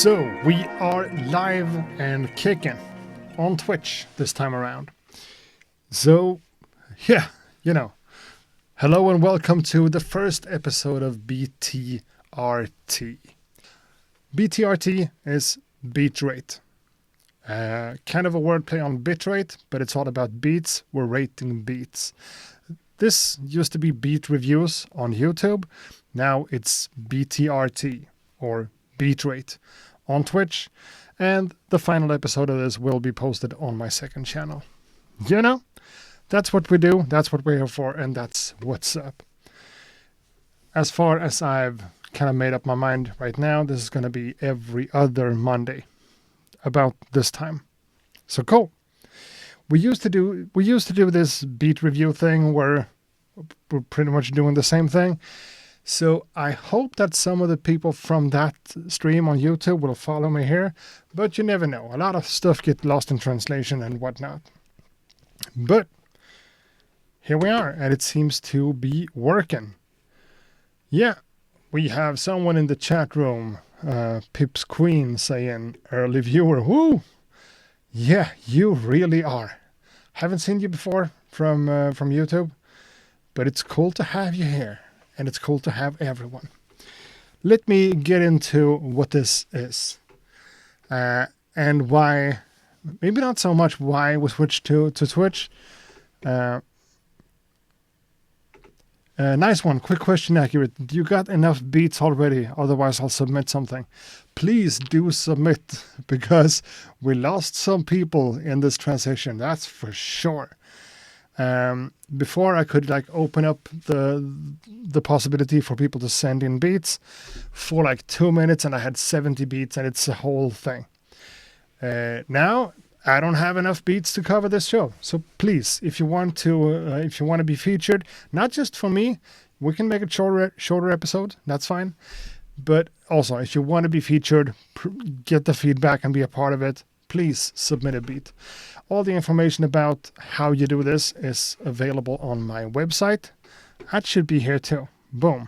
So we are live and kicking on Twitch this time around. So yeah, hello and welcome to the first episode of BTRT. BTRT is beat rate. Kind of a wordplay on bit rate, but it's all about beats. We're rating beats. This used to be beat reviews on YouTube. Now it's BTRT or beat rate on Twitch. And the final episode of this will be posted on my second channel. That's what we do. That's what we're here for. And that's what's up. As far as I've kind of made up my mind right now, this is going to be every other Monday about this time. So cool. We used to do this beat review thing where we're pretty much doing the same thing. So I hope that some of the people from that stream on YouTube will follow me here, but you never know. A lot of stuff gets lost in translation and whatnot. But here we are, and it seems to be working. Yeah, we have someone in the chat room, Pips Queen, saying, early viewer, woo! Yeah, you really are. Haven't seen you before from YouTube, but it's cool to have you here. And it's cool to have everyone. Let me get into what this is. And why, maybe not so much why we switched to Twitch. Nice one. Quick question, Accurate. You got enough beats already? Otherwise, I'll submit something. Please do submit, because we lost some people in this transition. That's for sure. Before I could open up the possibility for people to send in beats for 2 minutes, and I had 70 beats, and it's a whole thing. Now I don't have enough beats to cover this show. So please, if you want to be featured, not just for me, we can make a shorter episode. That's fine. But also, if you want to be featured, get the feedback and be a part of it, please submit a beat. All the information about how you do this is available on my website. That should be here too. Boom.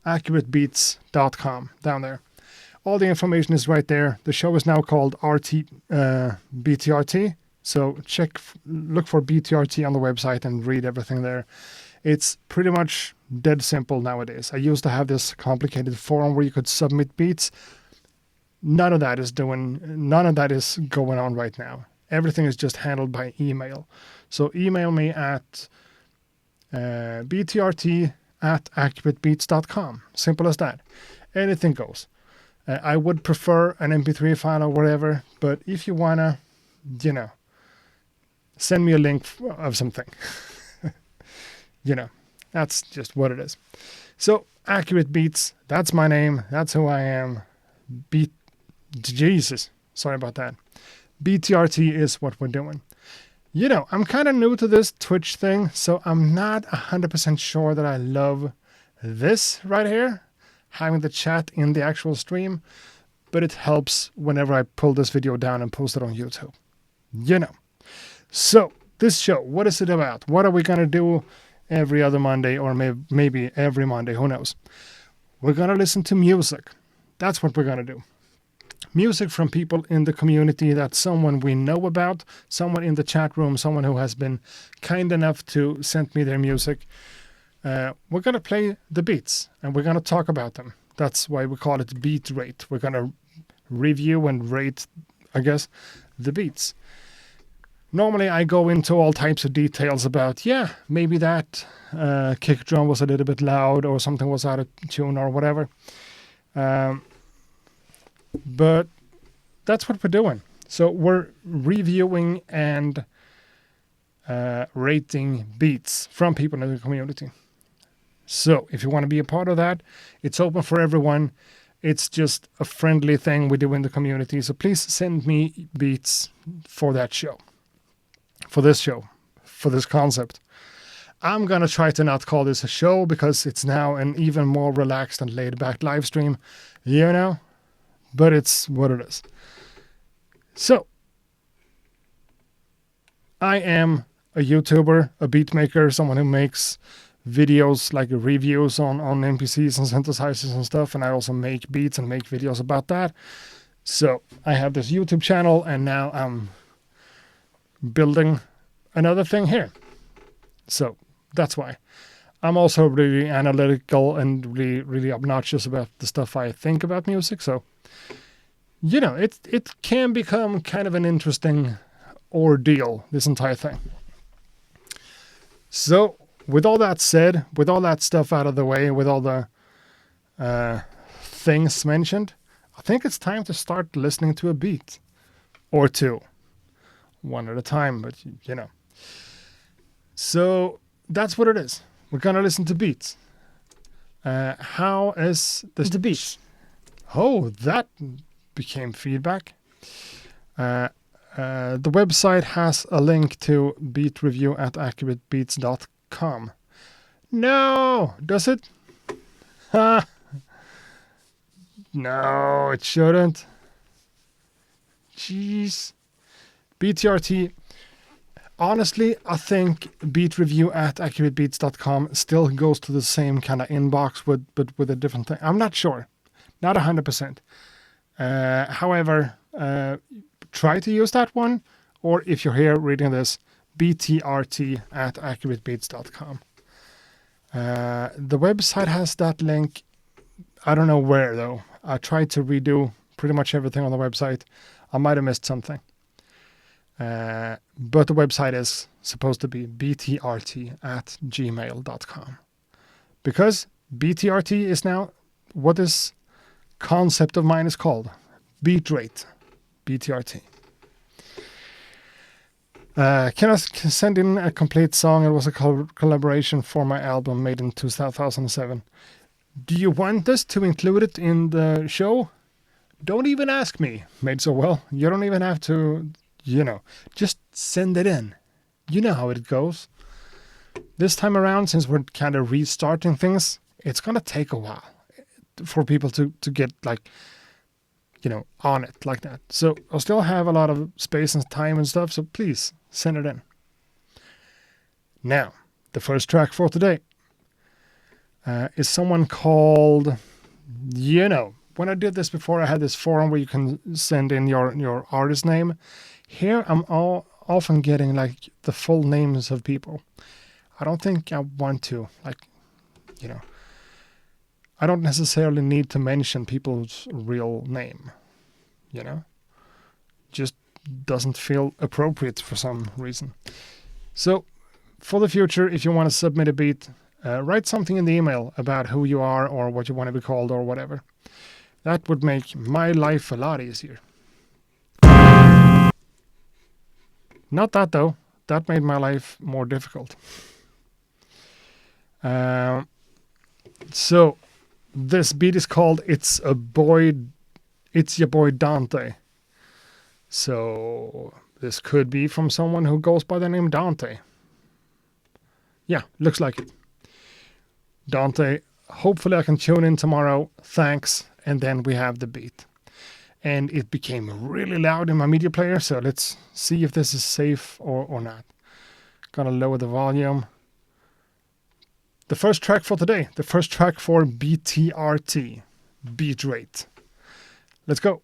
AccurateBeats.com down there. All the information is right there. The show is now called BTRT. So look for BTRT on the website and read everything there. It's pretty much dead simple nowadays. I used to have this complicated forum where you could submit beats. None of that is going on right now. Everything is just handled by email. So email me at btrt@accuratebeats.com. Simple as that. Anything goes. I would prefer an MP3 file or whatever, but if you want to, send me a link of something. That's just what it is. So, Accurate Beats, that's my name. That's who I am. Jesus. Sorry about that. BTRT is what we're doing. I'm kind of new to this Twitch thing, so I'm not 100% sure that I love this right here, having the chat in the actual stream, but it helps whenever I pull this video down and post it on YouTube. So, this show, what is it about? What are we going to do every other Monday, or maybe every Monday, who knows? We're going to listen to music. That's what we're going to do. Music from people in the community, that's someone we know about, someone in the chat room, someone who has been kind enough to send me their music. We're going to play the beats, and we're going to talk about them. That's why we call it beat rate. We're going to review and rate, I guess, the beats. Normally, I go into all types of details about, maybe that kick drum was a little bit loud, or something was out of tune, or whatever. But that's what we're doing. So we're reviewing and rating beats from people in the community. So if you want to be a part of that, it's open for everyone. It's just a friendly thing we do in the community. So please send me beats for that show, for this concept. I'm going to try to not call this a show, because it's now an even more relaxed and laid back live stream, but it's what it is. So, I am a YouTuber, a beat maker, someone who makes videos like reviews on MPCs and synthesizers and stuff, and I also make beats and make videos about that. So I have this YouTube channel, and now I'm building another thing here. So that's why. I'm also really analytical and really, really obnoxious about the stuff I think about music. So, it can become kind of an interesting ordeal, this entire thing. So, with all that said, with all that stuff out of the way, with all the things mentioned, I think it's time to start listening to a beat or two, one at a time, but So that's what it is. We're gonna listen to beats. How is this the beat? Oh, that became feedback. The website has a link to beat review at accuratebeats.com. No, does it? Ha! No, it shouldn't. Jeez. BTRT. Honestly, I think beat review at accuratebeats.com still goes to the same kind of inbox but with a different thing. I'm not sure. Not 100%. However, try to use that one, or if you're here reading this, BTRT at accuratebeats.com. The website has that link. I don't know where, though. I tried to redo pretty much everything on the website. I might have missed something. But the website is supposed to be btrt at gmail.com. Because BTRT is now what this concept of mine is called. Beat rate. BTRT. Can I send in a complete song? It was a collaboration for my album made in 2007. Do you want us to include it in the show? Don't even ask me. Made so well. You don't even have to, just send it in. You know how it goes. This time around, since we're kind of restarting things, it's going to take a while for people to get on it like that. So I'll still have a lot of space and time and stuff, so please send it in. Now, the first track for today is someone called, when I did this before, I had this forum where you can send in your artist name. Here, I'm often getting the full names of people. I don't think I want to, I don't necessarily need to mention people's real name, Just doesn't feel appropriate for some reason. So, for the future, if you want to submit a beat, write something in the email about who you are or what you want to be called or whatever. That would make my life a lot easier. Not that, though. That made my life more difficult. So, this beat is called It's Your Boy Dante. So, this could be from someone who goes by the name Dante. Yeah, looks like it. Dante, hopefully I can tune in tomorrow. Thanks. And then we have the beat. And it became really loud in my media player, so let's see if this is safe or not. Gonna lower the volume. The first track for today, the first track for BTRT, beat rate. Let's go.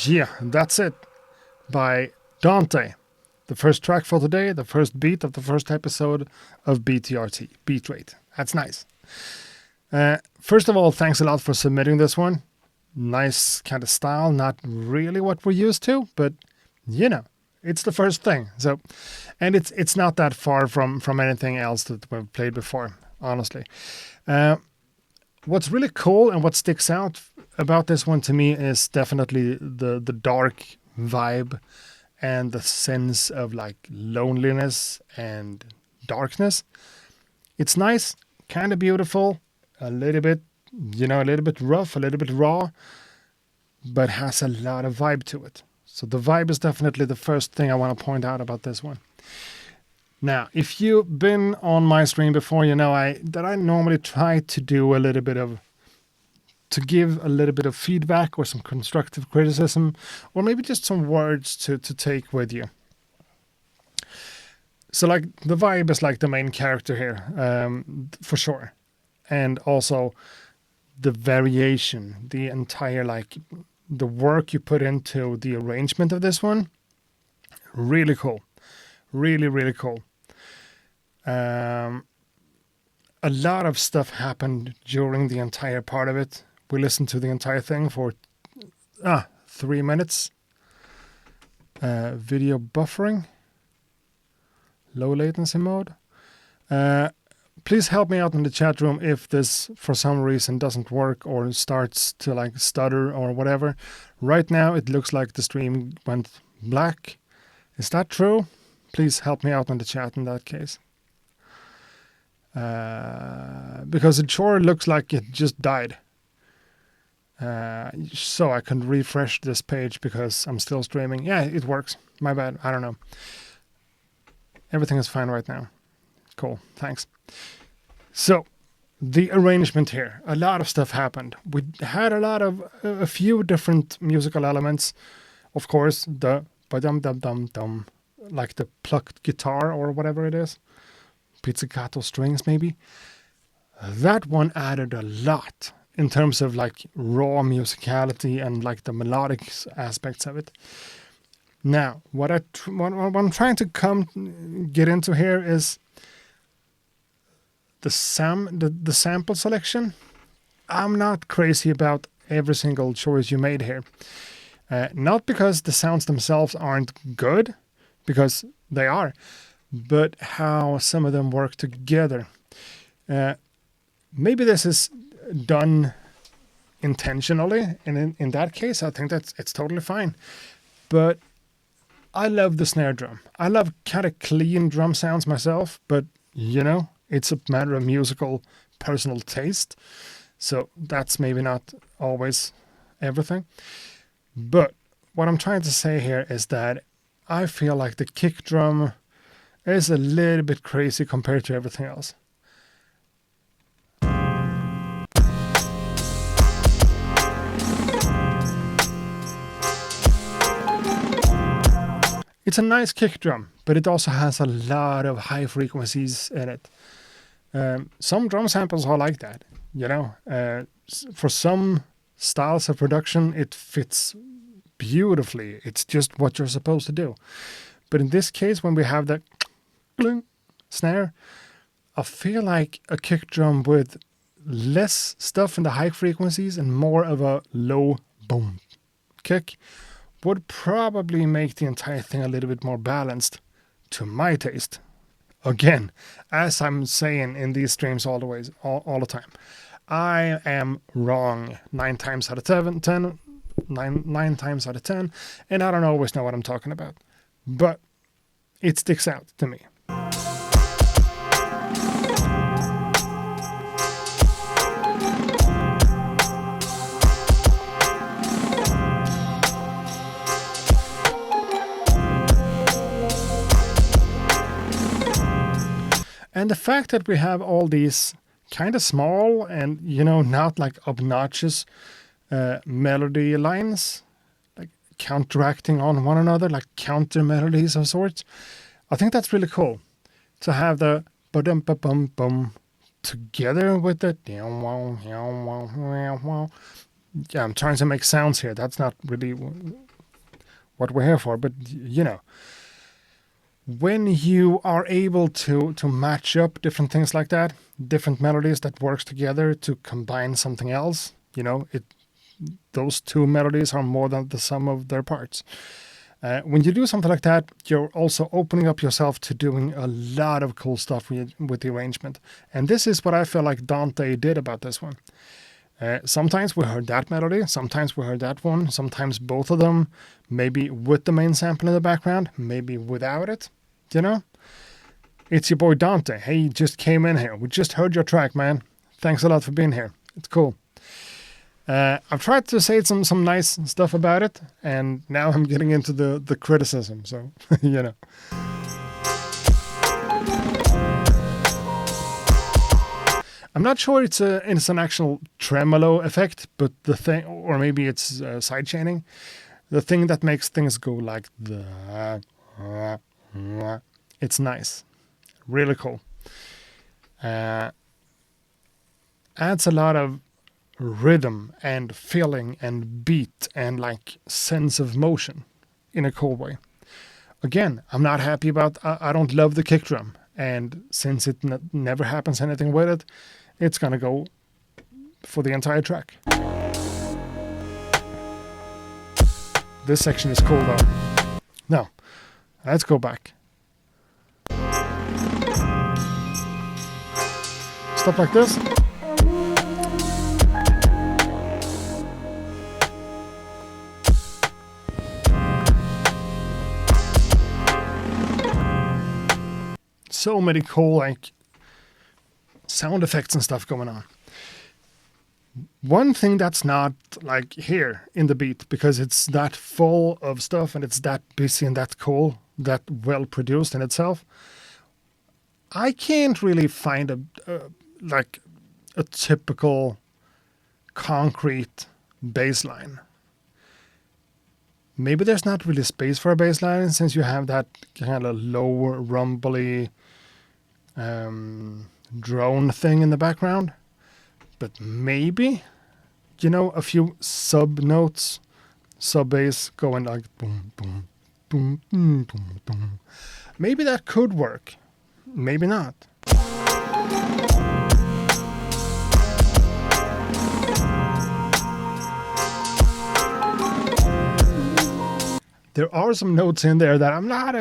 Yeah, that's it. By Dante. The first track for today, the first beat of the first episode of BTRT, Beat Rate. That's nice. First of all, thanks a lot for submitting this one. Nice kind of style, not really what we're used to, but you know, it's the first thing. So, and it's not that far from anything else that we've played before, honestly. What's really cool and what sticks out about this one to me is definitely the dark vibe and the sense of like loneliness and darkness. It's nice, kind of beautiful, a little bit rough, a little bit raw, but has a lot of vibe to it. So the vibe is definitely the first thing I want to point out about this one. Now, if you've been on my stream before, you know that I normally try to do to give a little bit of feedback or some constructive criticism, or maybe just some words to take with you. So like the vibe is like the main character here, for sure. And also the variation, the entire like the work you put into the arrangement of this one, really cool. Really, really cool. A lot of stuff happened during the entire part of it. We listened to the entire thing for 3 minutes. Video buffering. Low latency mode. Please help me out in the chat room if this for some reason doesn't work or starts to like stutter or whatever. Right now it looks like the stream went black. Is that true? Please help me out in the chat in that case. Because it sure looks like it just died. So I can refresh this page because I'm still streaming. Yeah, it works. My bad. I don't know. Everything is fine right now. Cool. Thanks. So the arrangement here, a lot of stuff happened. We had a few different musical elements. Of course, the ba-dum-dum-dum-dum, like the plucked guitar or whatever it is. Pizzicato strings maybe. That one added a lot in terms of like raw musicality and like the melodic aspects of it. Now, what I'm trying to get into here is the sample selection. I'm not crazy about every single choice you made here. Not because the sounds themselves aren't good, because they are, but how some of them work together. Maybe this is done intentionally, and in that case, I think it's totally fine. But I love the snare drum. I love kind of clean drum sounds myself, but you know, it's a matter of musical personal taste. So that's maybe not always everything. But what I'm trying to say here is that I feel like the kick drum is a little bit crazy compared to everything else. It's a nice kick drum, but it also has a lot of high frequencies in it. Some drum samples are like that, you know. For some styles of production, it fits beautifully. It's just what you're supposed to do. But in this case, when we have that snare, I feel like a kick drum with less stuff in the high frequencies and more of a low boom kick would probably make the entire thing a little bit more balanced to my taste. Again, as I'm saying in these streams all the time, I am wrong 9 times out of 10, nine times out of 10, and I don't always know what I'm talking about. But it sticks out to me. And the fact that we have all these kind of small and, you know, not like obnoxious melody lines, like counteracting on one another, like counter melodies of sorts. I think that's really cool to have the ba-dum-ba-bum-bum together with the yeah, I'm trying to make sounds here. That's not really what we're here for. But, when you are able to match up different things like that, different melodies that works together to combine something else, those two melodies are more than the sum of their parts. When you do something like that, you're also opening up yourself to doing a lot of cool stuff with the arrangement. And this is what I feel like Dante did about this one. Sometimes we heard that melody, sometimes we heard that one, sometimes both of them, maybe with the main sample in the background, maybe without it, It's your boy Dante. Hey, you just came in here. We just heard your track, man. Thanks a lot for being here. It's cool. I've tried to say some nice stuff about it, and now I'm getting into the criticism, so, I'm not sure it's an actual tremolo effect, but the thing, or maybe it's sidechaining, the thing that makes things go like it's nice. Really cool. Adds a lot of rhythm and feeling and beat and like sense of motion in a cool way. Again, I'm not happy about, I don't love the kick drum, and since it never happens anything with it, it's gonna go for the entire track. This section is cool though. Now, let's go back. Stuff like this. So many cool like sound effects and stuff going on. One thing that's not like here in the beat, because it's that full of stuff and it's that busy and that cool, that well produced in itself, I can't really find a typical concrete bass line. Maybe there's not really space for a bass line since you have that kind of low rumbly drone thing in the background. But maybe, a few sub notes, sub bass going like boom, boom, boom, boom, boom, boom. Maybe that could work. Maybe not. There are some notes in there that I'm not,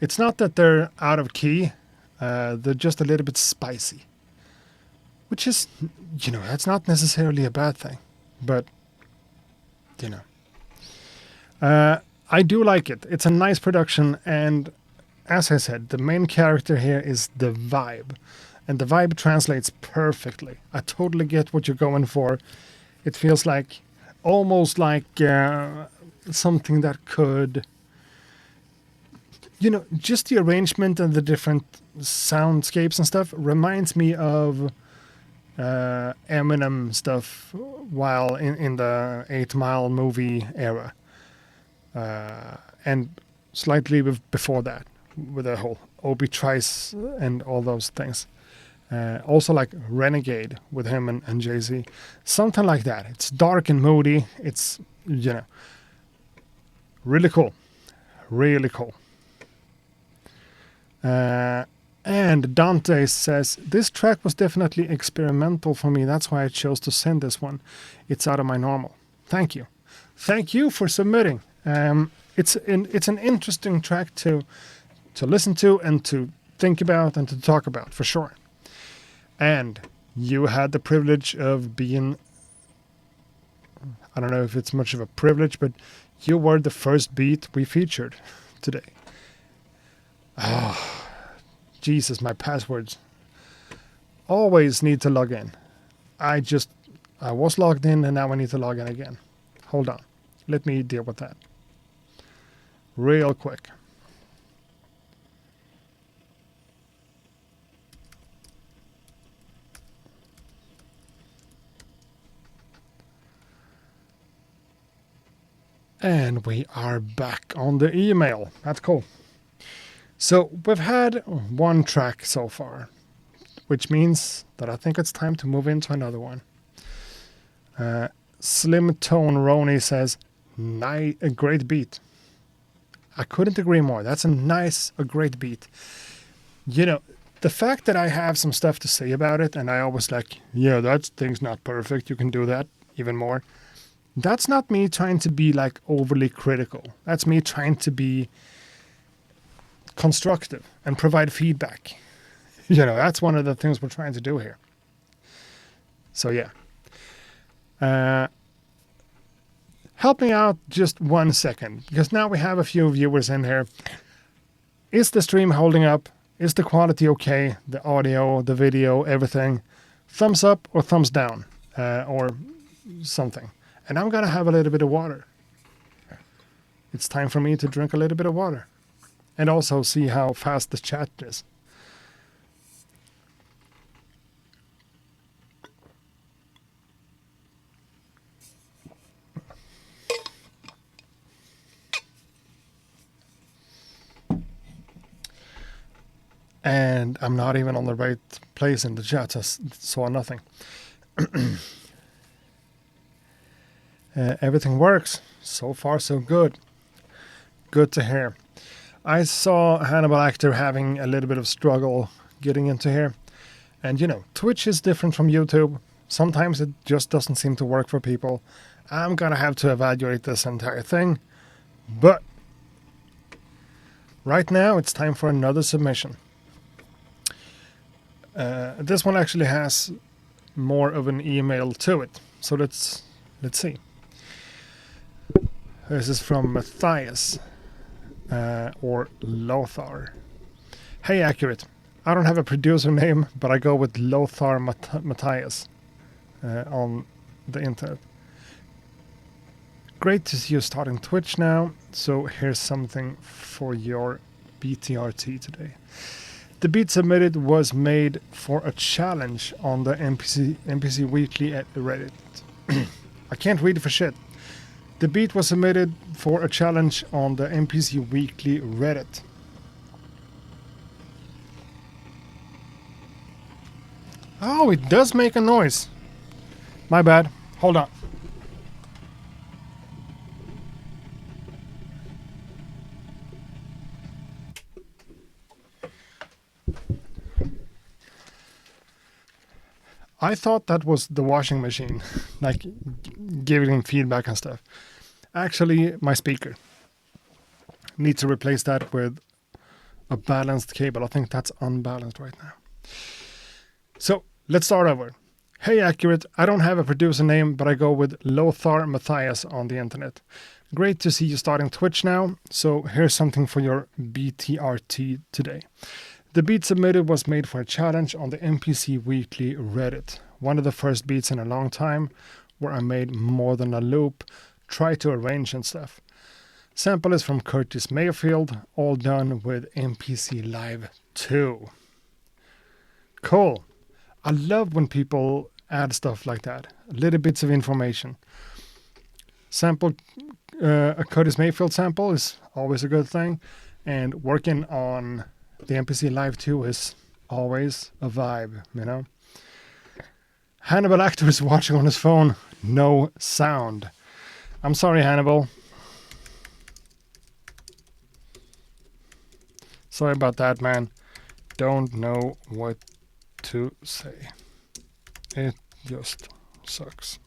it's not that they're out of key. They're just a little bit spicy. Which is, that's not necessarily a bad thing. But, I do like it. It's a nice production, and as I said, the main character here is the vibe. And the vibe translates perfectly. I totally get what you're going for. It feels like, almost like something that could, just the arrangement and the different soundscapes and stuff reminds me of Eminem stuff while in the 8 Mile movie era. And slightly before that, with the whole Obi Trice and all those things. Also like Renegade with him and Jay-Z. Something like that. It's dark and moody. It's, really cool. Really cool. And Dante says, this track was definitely experimental for me. That's why I chose to send this one. It's out of my normal. Thank you. Thank you for submitting. It's an interesting track to listen to and to think about and to talk about, for sure. And you had the privilege of being, I don't know if it's much of a privilege, but you were the first beat we featured today. Oh, Jesus, my passwords. Always need to log in. I was logged in and now I need to log in again. Hold on. Let me deal with that. Real quick. And we are back on the email. That's cool. So we've had one track so far, which means that I think it's time to move into another one. Slim Tone Roni says, a great beat. I couldn't agree more. That's a great beat. You know, the fact that I have some stuff to say about it, and I always like, yeah, that thing's not perfect. You can do that even more. That's not me trying to be like overly critical. That's me trying to be constructive and provide feedback. You know, that's one of the things we're trying to do here. So yeah. Help me out just 1 second, because now we have a few viewers in here. Is the stream holding up? Is the quality okay? The audio, the video, everything? Thumbs up or thumbs down, or something. And I'm going to have a little bit of water. It's time for me to drink a little bit of water. And also see how fast the chat is. And I'm not even on the right place in the chat. I saw nothing. Everything works. So far, so good. Good to hear. I saw Hannibal Actor having a little bit of struggle getting into here. And, you know, Twitch is different from YouTube. Sometimes it just doesn't seem to work for people. I'm going to have to evaluate this entire thing. But right now, it's time for another submission. This one actually has more of an email to it. So let's see. This is from Matthias, or Lothar. Hey, Accurate. I don't have a producer name, but I go with Lothar Matthias on the internet. Great to see you starting Twitch now. So here's something for your BTRT today. The beat submitted was made for a challenge on the NPC Weekly at Reddit. I can't read it for shit. The beat was submitted for a challenge on the NPC Weekly Reddit. Oh, it does make a noise. My bad. Hold on. I thought that was the washing machine, like giving feedback and stuff. Actually, my speaker. Need to replace that with a balanced cable. I think that's unbalanced right now. So let's start over. Hey, Accurate. I don't have a producer name, but I go with Lothar Matthias on the internet. Great to see you starting Twitch now. So here's something for your BTRT today. The beat submitted was made for a challenge on the NPC Weekly Reddit. One of the first beats in a long time, where I made more than a loop, try to arrange and stuff. Sample is from Curtis Mayfield, all done with NPC Live 2. Cool. I love when people add stuff like that. Little bits of information. Sample, a Curtis Mayfield sample is always a good thing. And working on the NPC Live 2 is always a vibe, you know? Hannibal Actor is watching on his phone. No sound. I'm sorry, Hannibal. Sorry about that, man. Don't know what to say. It just sucks.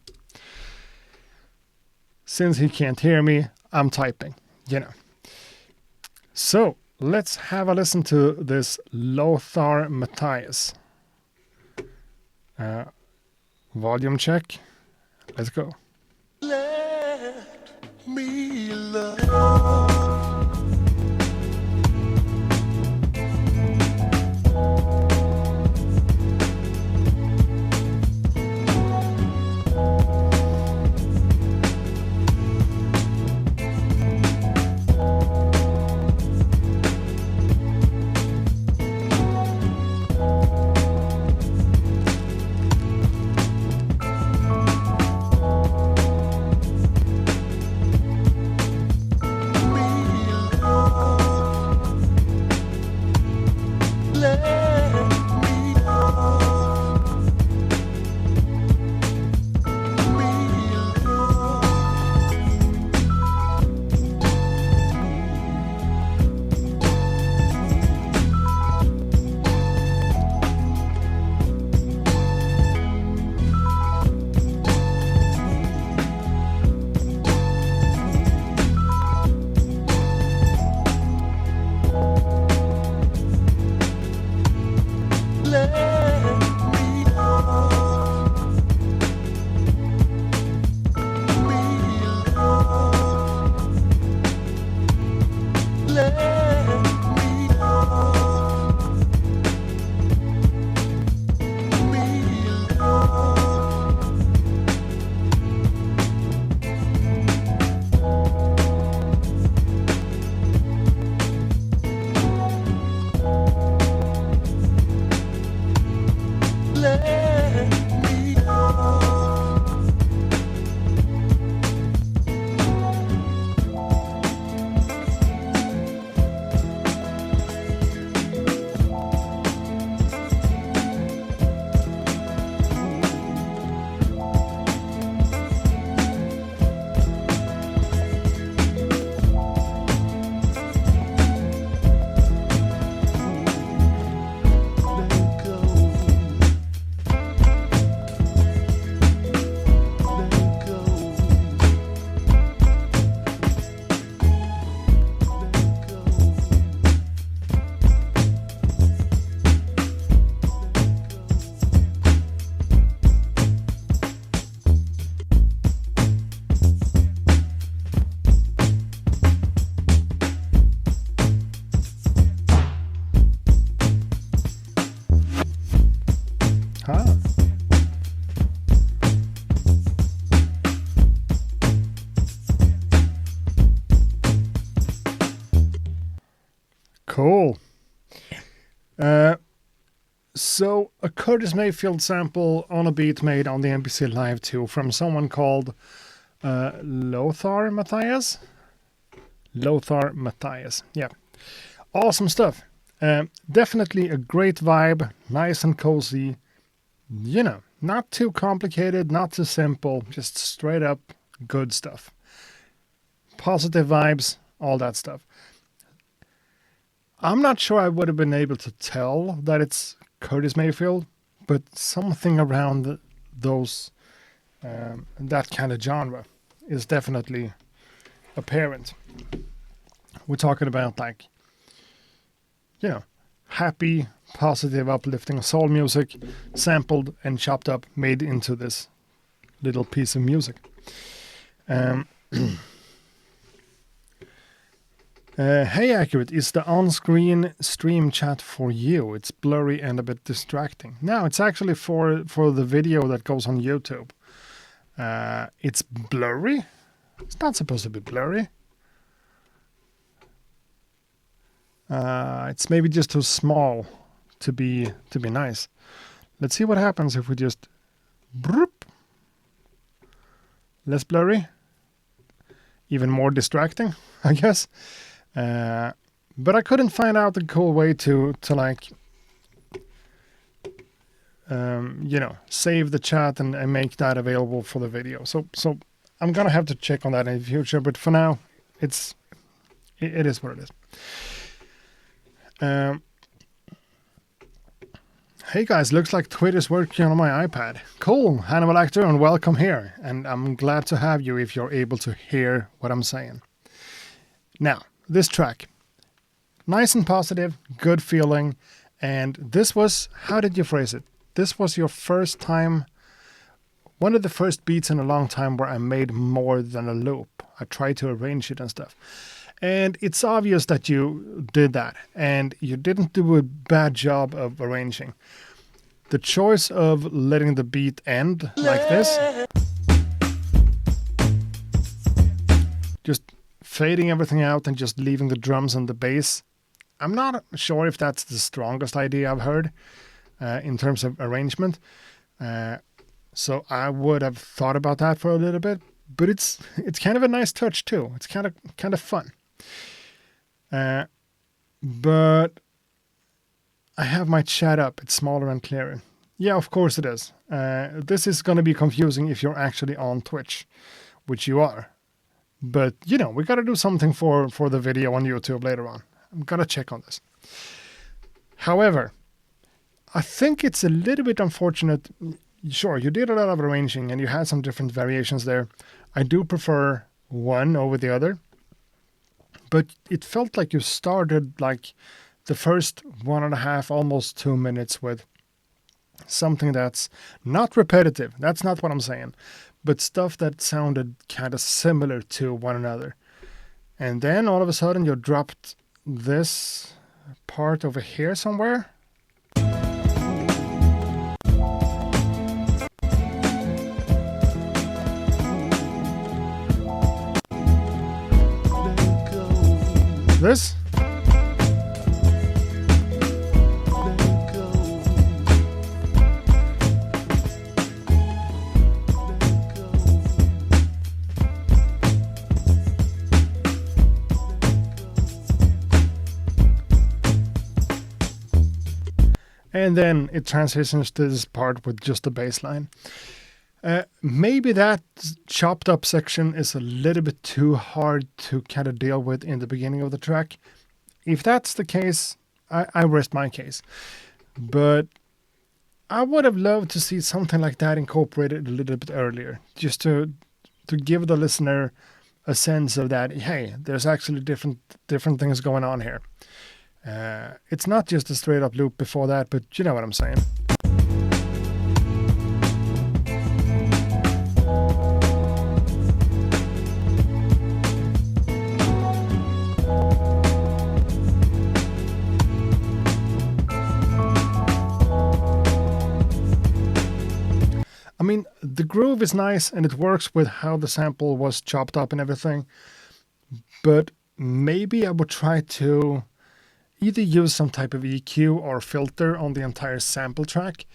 Since he can't hear me, I'm typing, you know. So, let's have a listen to this Lothar Matthias. Volume check. Let's go. Let me love. Me Cool. So a Curtis Mayfield sample on a beat made on the MPC Live 2 from someone called Lothar Matthias. Yeah. Awesome stuff. Definitely a great vibe, nice and cozy. You know, not too complicated, not too simple, just straight up good stuff. Positive vibes, all that stuff. I'm not sure I would have been able to tell that it's Curtis Mayfield, but something around those that kind of genre is definitely apparent. We're talking about, like, you know, happy, positive, uplifting soul music, sampled and chopped up, made into this little piece of music. Hey Accurate, is the on-screen stream chat for you? It's blurry and a bit distracting. No, it's actually for the video that goes on YouTube. It's blurry? It's not supposed to be blurry. It's maybe just too small to be nice. Let's see what happens if we just broop. Less blurry. Even more distracting, I guess. But I couldn't find out a cool way to like, you know, save the chat and make that available for the video. So I'm gonna have to check on that in the future. But for now, it is what it is. Hey guys, looks like Twitter's working on my iPad. Cool, Hannibal Actor, and welcome here. And I'm glad to have you if you're able to hear what I'm saying. Now, this track, nice and positive, good feeling, and this was, how did you phrase it? This was your first time, one of the first beats in a long time where I made more than a loop. I tried to arrange it and stuff. And it's obvious that you did that, and you didn't do a bad job of arranging. The choice of letting the beat end like this, just fading everything out and just leaving the drums and the bass, I'm not sure if that's the strongest idea I've heard in terms of arrangement. So I would have thought about that for a little bit, but it's kind of a nice touch too. It's kind of fun. But I have my chat up. It's smaller and clearer. Yeah, of course it is. This is going to be confusing if you're actually on Twitch, which you are. But, you know, we got to do something for the video on YouTube later on. I'm going to check on this. However, I think it's a little bit unfortunate. Sure, you did a lot of arranging and you had some different variations there. I do prefer one over the other. But it felt like you started like the first 1.5, almost 2 minutes with something that's not repetitive. That's not what I'm saying. But stuff that sounded kind of similar to one another. And then all of a sudden you dropped this part over here somewhere. This. And then it transitions to this part with just the bass line. Maybe that chopped up section is a little bit too hard to kind of deal with in the beginning of the track. If that's the case, I rest my case. But I would have loved to see something like that incorporated a little bit earlier, just to give the listener a sense of that, hey, there's actually different things going on here. It's not just a straight up loop before that, but you know what I'm saying. I mean, the groove is nice and it works with how the sample was chopped up and everything, but maybe I would try to either use some type of EQ or filter on the entire sample track,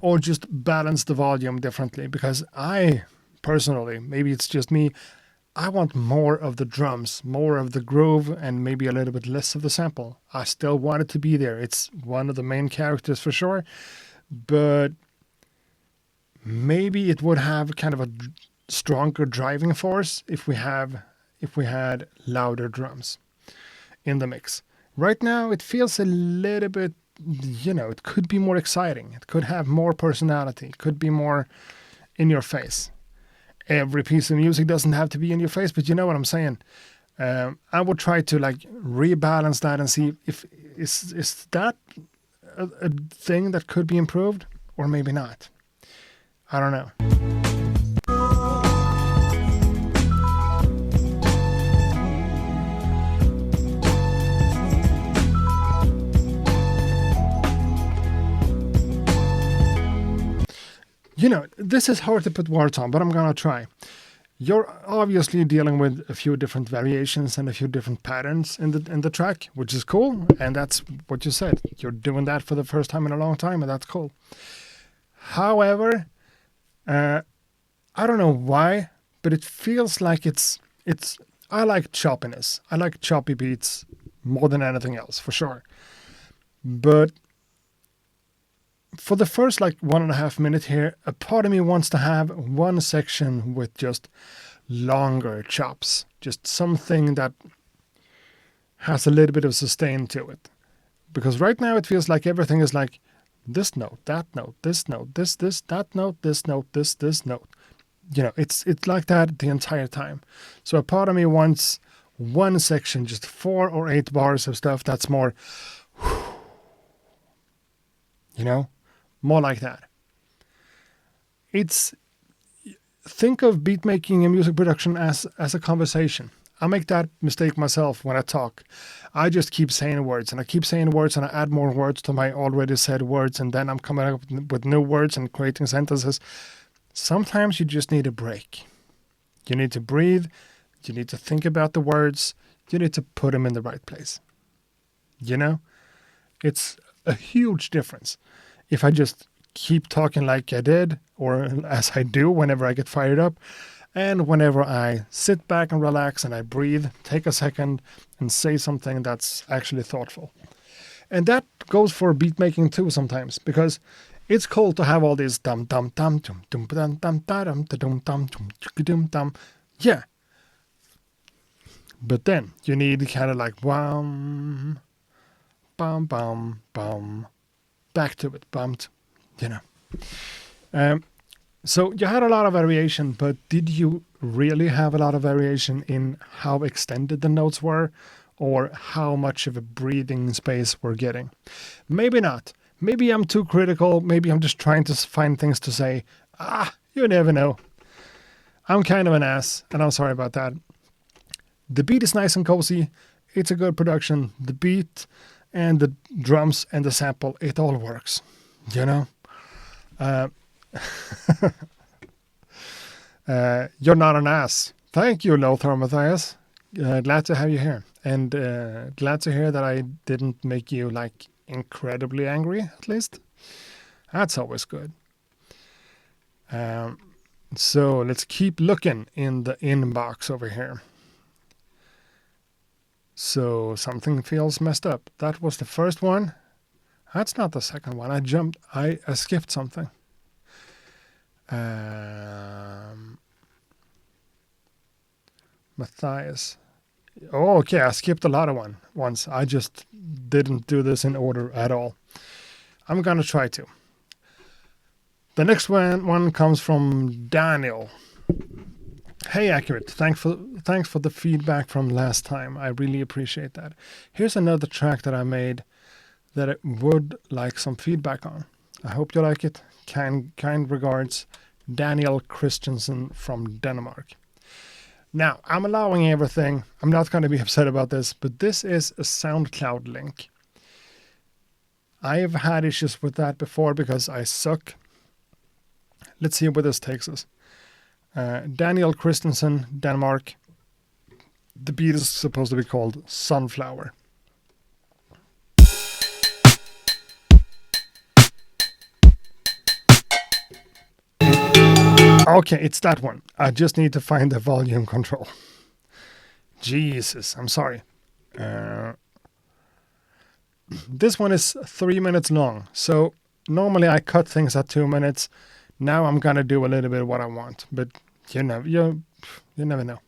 or just balance the volume differently, because I personally, maybe it's just me, I want more of the drums, more of the groove, and maybe a little bit less of the sample. I still want it to be there. It's one of the main characters for sure, but maybe it would have kind of a stronger driving force if we had louder drums in the mix. Right now, it feels a little bit, it could be more exciting. It could have more personality. It could be more in your face. Every piece of music doesn't have to be in your face, but you know what I'm saying. I would try to rebalance that and see if is that a thing that could be improved, or maybe not. I don't know. This is hard to put words on, but I'm going to try. You're obviously dealing with a few different variations and a few different patterns in the track, which is cool. And that's what you said. You're doing that for the first time in a long time, and that's cool. However, I don't know why, but it feels like it's. I like choppiness. I like choppy beats more than anything else, for sure. But for the first 1.5 minutes here, a part of me wants to have one section with just longer chops, just something that has a little bit of sustain to it. Because right now it feels like everything is like this note, that note, this note, this, that note, this note, this note. It's like that the entire time. So a part of me wants one section, just 4 or 8 bars of stuff that's more, more like that. Think of beat making and music production as a conversation. I make that mistake myself when I talk. I just keep saying words, and I keep saying words, and I add more words to my already said words, and then I'm coming up with new words and creating sentences. Sometimes you just need a break. You need to breathe. You need to think about the words. You need to put them in the right place. It's a huge difference. If I just keep talking like I did, or as I do whenever I get fired up, and whenever I sit back and relax and I breathe, take a second and say something that's actually thoughtful. And that goes for beat making too sometimes, because it's cool to have all these dum dum dum dum dum dum dum dum dum dum dum dum. Yeah. But then you need kind of like bum bum bum bum, back to it, bumped, So you had a lot of variation, but did you really have a lot of variation in how extended the notes were, or how much of a breathing space we're getting? Maybe not. Maybe I'm too critical. Maybe I'm just trying to find things to say. You never know. I'm kind of an ass, and I'm sorry about that. The beat is nice and cozy. It's a good production. The beat and the drums and the sample, it all works, You're not an ass. Thank you, Lothar Matthias. Glad to have you here. And glad to hear that I didn't make you incredibly angry, at least. That's always good. So let's keep looking in the inbox over here. So something feels messed up. That was the first one. That's not the second one. I skipped something. Matthias. Oh, okay. I skipped a lot of ones. I just didn't do this in order at all. I'm going to try to. The next one comes from Daniel. Hey, Accurate. Thanks for the feedback from last time. I really appreciate that. Here's another track that I made that I would like some feedback on. I hope you like it. Kind regards, Daniel Christensen from Denmark. Now, I'm allowing everything. I'm not going to be upset about this, but this is a SoundCloud link. I have had issues with that before because I suck. Let's see where this takes us. Daniel Christensen, Denmark. The beat is supposed to be called Sunflower. Okay, it's that one. I just need to find the volume control. Jesus, I'm sorry. This one is 3 minutes long. So normally I cut things at 2 minutes. Now I'm gonna do a little bit of what I want, but you never know.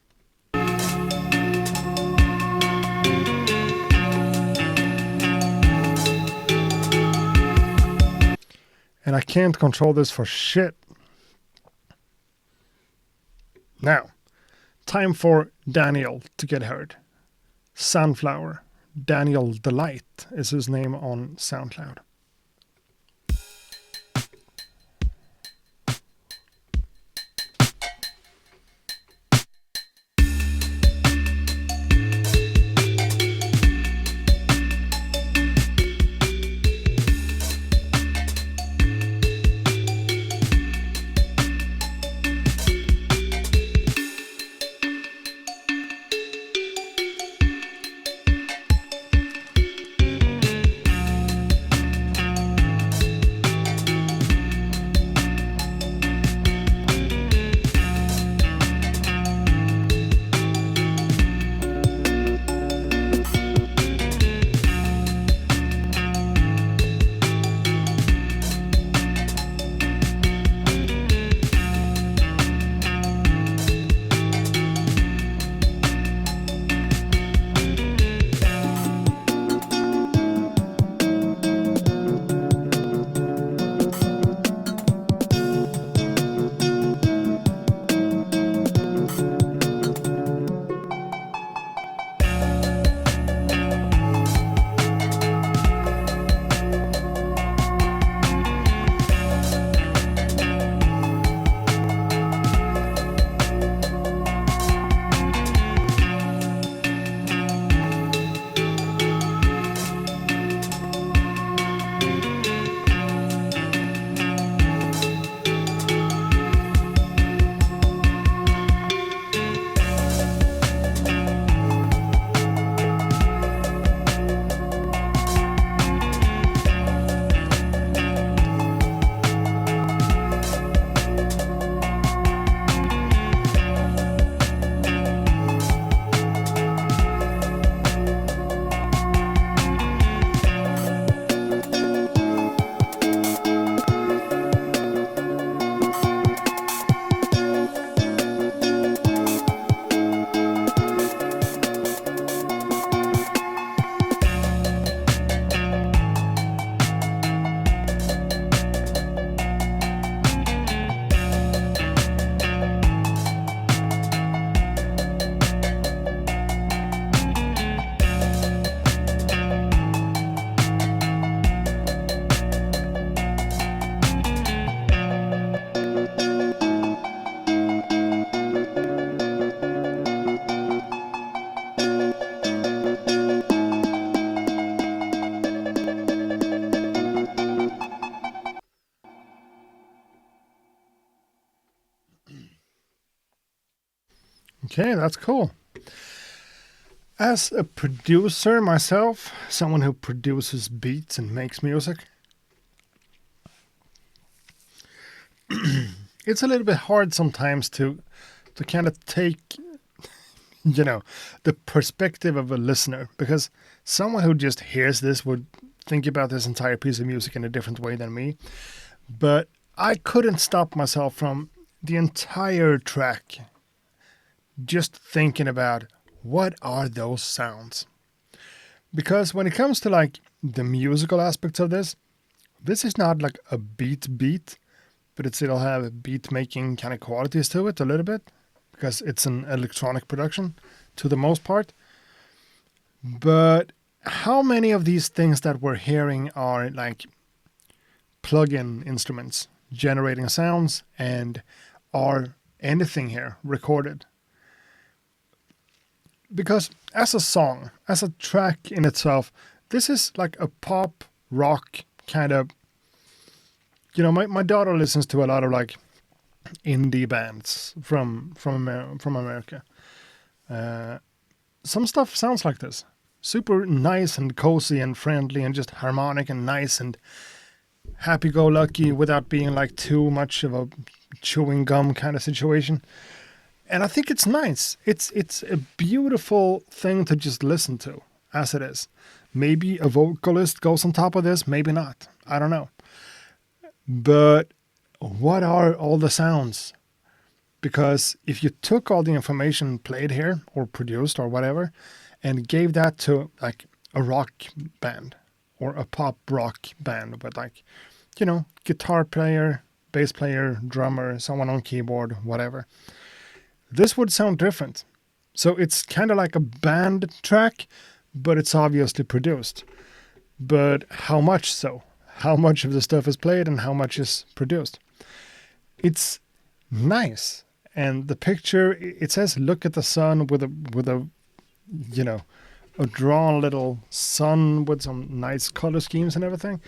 And I can't control this for shit. Now, time for Daniel to get heard. Sunflower. Daniel Delight is his name on SoundCloud. Okay, that's cool. As a producer myself, someone who produces beats and makes music, it's a little bit hard sometimes to kind of take, the perspective of a listener, because someone who just hears this would think about this entire piece of music in a different way than me. But I couldn't stop myself from the entire track just thinking about what are those sounds. Because when it comes to like the musical aspects of this is not like a beat, but it still have beat making kind of qualities to it a little bit, because it's an electronic production to the most part. But how many of these things that we're hearing are like plug-in instruments generating sounds, and are anything here recorded? Because as a song, as a track in itself, this is like a pop rock kind of, my daughter listens to a lot of like indie bands from America. Some stuff sounds like this. Super nice and cozy and friendly and just harmonic and nice and happy-go-lucky without being like too much of a chewing gum kind of situation. And I think it's nice. It's a beautiful thing to just listen to, as it is. Maybe a vocalist goes on top of this, maybe not. I don't know. But what are all the sounds? Because if you took all the information played here or produced or whatever and gave that to like a rock band or a pop rock band with like, guitar player, bass player, drummer, someone on keyboard, whatever, this would sound different. So it's kind of like a band track, but it's obviously produced. But how much so? How much of the stuff is played and how much is produced? It's nice. And the picture, it says, look at the sun with a a drawn little sun with some nice color schemes and everything.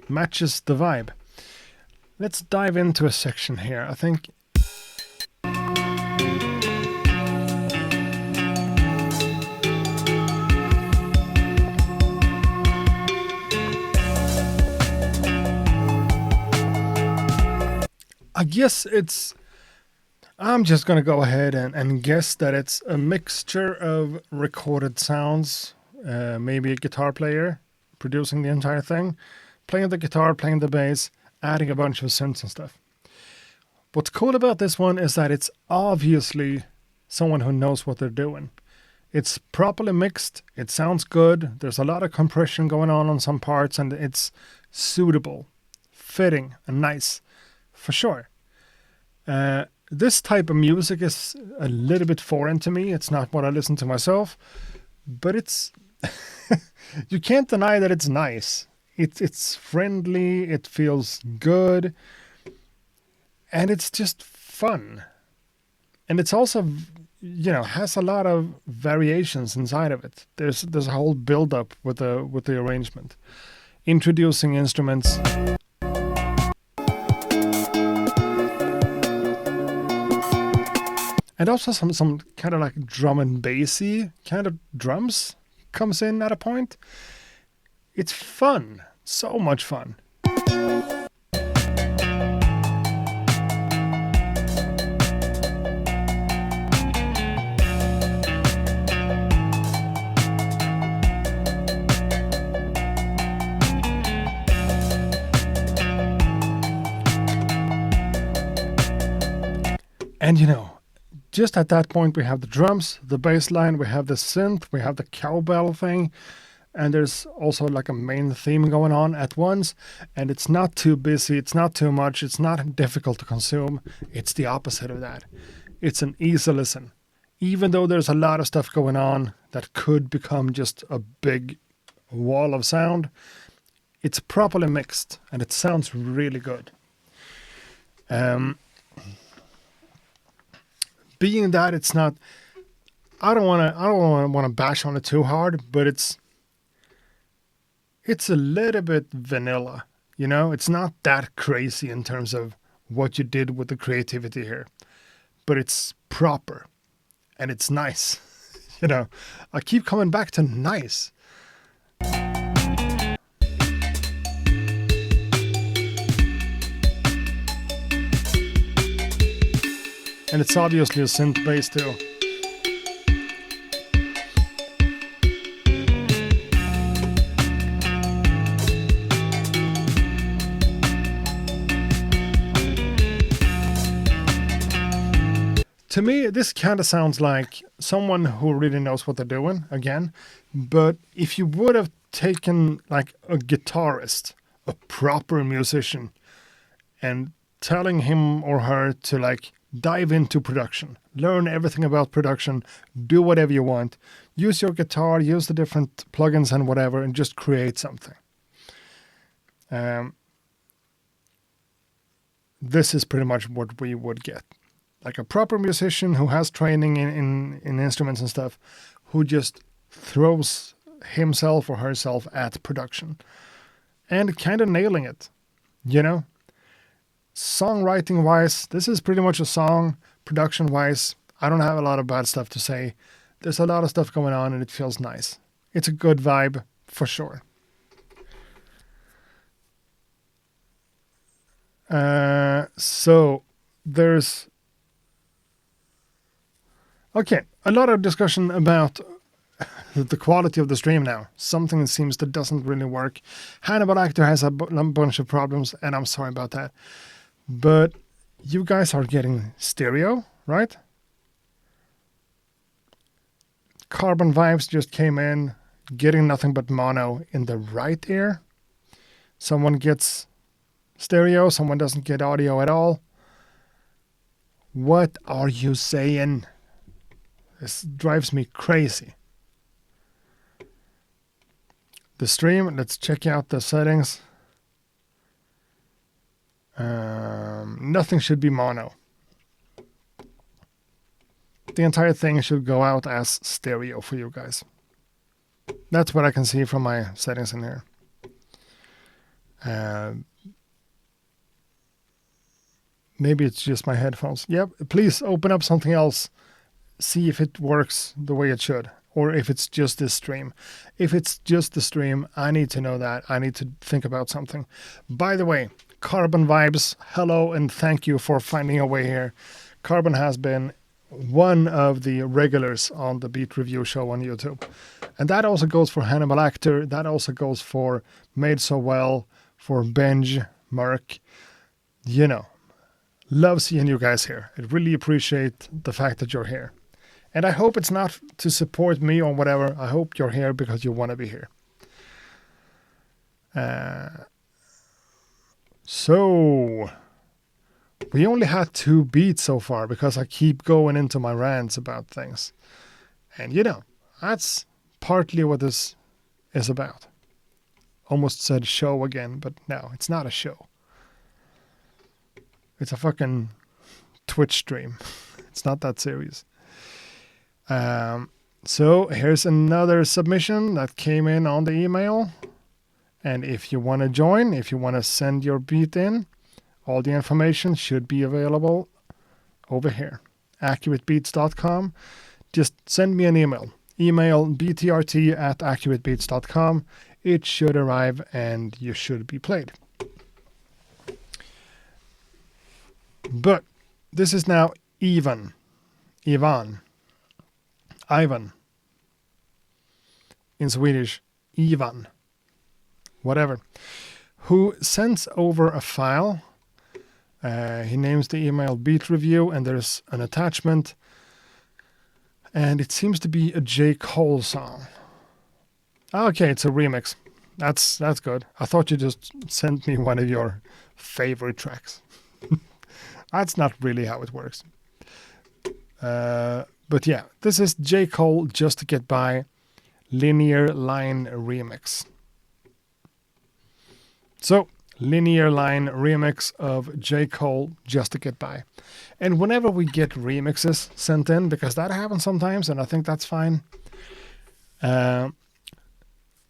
Matches the vibe. Let's dive into a section here. I think I'm just going to go ahead and guess that it's a mixture of recorded sounds, maybe a guitar player producing the entire thing, playing the guitar, playing the bass, adding a bunch of synths and stuff. What's cool about this one is that it's obviously someone who knows what they're doing. It's properly mixed, it sounds good, there's a lot of compression going on some parts, and it's suitable, fitting, and nice, for sure. This type of music is a little bit foreign to me. It's not what I listen to myself, but it's you can't deny that it's nice. It's friendly, it feels good, and it's just fun. And it's also, has a lot of variations inside of it. There's a whole build-up with the arrangement, introducing instruments. And also some kind of like drum and bassy kind of drums comes in at a point. It's fun. So much fun. And just at that point, we have the drums, the bass line, we have the synth, we have the cowbell thing, and there's also like a main theme going on at once, and it's not too busy, it's not too much, it's not difficult to consume. It's the opposite of that. It's an easy listen. Even though there's a lot of stuff going on that could become just a big wall of sound, it's properly mixed, and it sounds really good. Being that it's not, I don't want to bash on it too hard, but it's a little bit vanilla, It's not that crazy in terms of what you did with the creativity here, but it's proper and it's nice. I keep coming back to nice. And it's obviously a synth bass too. To me, this kind of sounds like someone who really knows what they're doing, again. But if you would have taken like a guitarist, a proper musician, and telling him or her to like dive into production, learn everything about production, do whatever you want, use your guitar, use the different plugins and whatever, and just create something. This is pretty much what we would get. Like a proper musician who has training in instruments and stuff, who just throws himself or herself at production and kind of nailing it, Songwriting wise, this is pretty much a song. Production wise, I don't have a lot of bad stuff to say. There's a lot of stuff going on and it feels nice. It's a good vibe for sure. So there's okay, a lot of discussion about the quality of the stream now. Something it seems that doesn't really work. Hannibal Actor has a bunch of problems, and I'm sorry about that. But you guys are getting stereo, right? Carbon Vibes just came in, getting nothing but mono in the right ear. Someone gets stereo, someone doesn't get audio at all. What are you saying? This drives me crazy. The stream, let's check out the settings. Nothing should be mono. The entire thing should go out as stereo for you guys. That's what I can see from my settings in here. Maybe it's just my headphones. Yep, please open up something else. See if it works the way it should. Or if it's just this stream. If it's just the stream, I need to know that. I need to think about something. By the way, Carbon Vibes, hello and thank you for finding a way here. Carbon has been one of the regulars on the Beat Review show on YouTube. And that also goes for Hannibal Actor. That also goes for Made So Well, for Benj, Mark. You know, love seeing you guys here. I really appreciate the fact that you're here. And I hope it's not to support me or whatever. I hope you're here because you want to be here. So, we only had 2 beats so far because I keep going into my rants about things. And you know, that's partly what this is about. Almost said show again, but no, it's not a show. It's a fucking Twitch stream. It's not that serious. So here's another submission that came in on the email. And if you want to join, if you want to send your beat in, all the information should be available over here. AccurateBeats.com. Just send me an email. Email btrt@accuratebeats.com. It should arrive and you should be played. But this is now Ivan. In Swedish, Ivan. Whatever. Who sends over a file. He names the email Beat Review, and there's an attachment. And it seems to be a J. Cole song. Okay, it's a remix. That's good. I thought you just sent me one of your favorite tracks. That's not really how it works. But yeah, this is J. Cole, Just to Get By, Linear Line Remix. So, Linear Line remix of J. Cole, Just to Get By. And whenever we get remixes sent in, because that happens sometimes, and I think that's fine,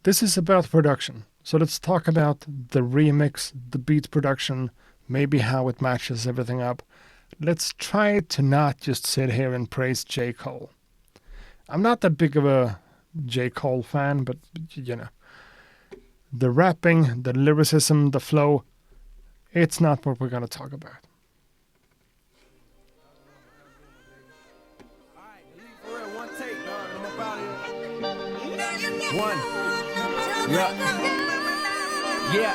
this is about production. So let's talk about the remix, the beat production, maybe how it matches everything up. Let's try to not just sit here and praise J. Cole. I'm not that big of a J. Cole fan, but you know, the rapping, the lyricism, the flow, it's not what we're going to talk about. Yeah.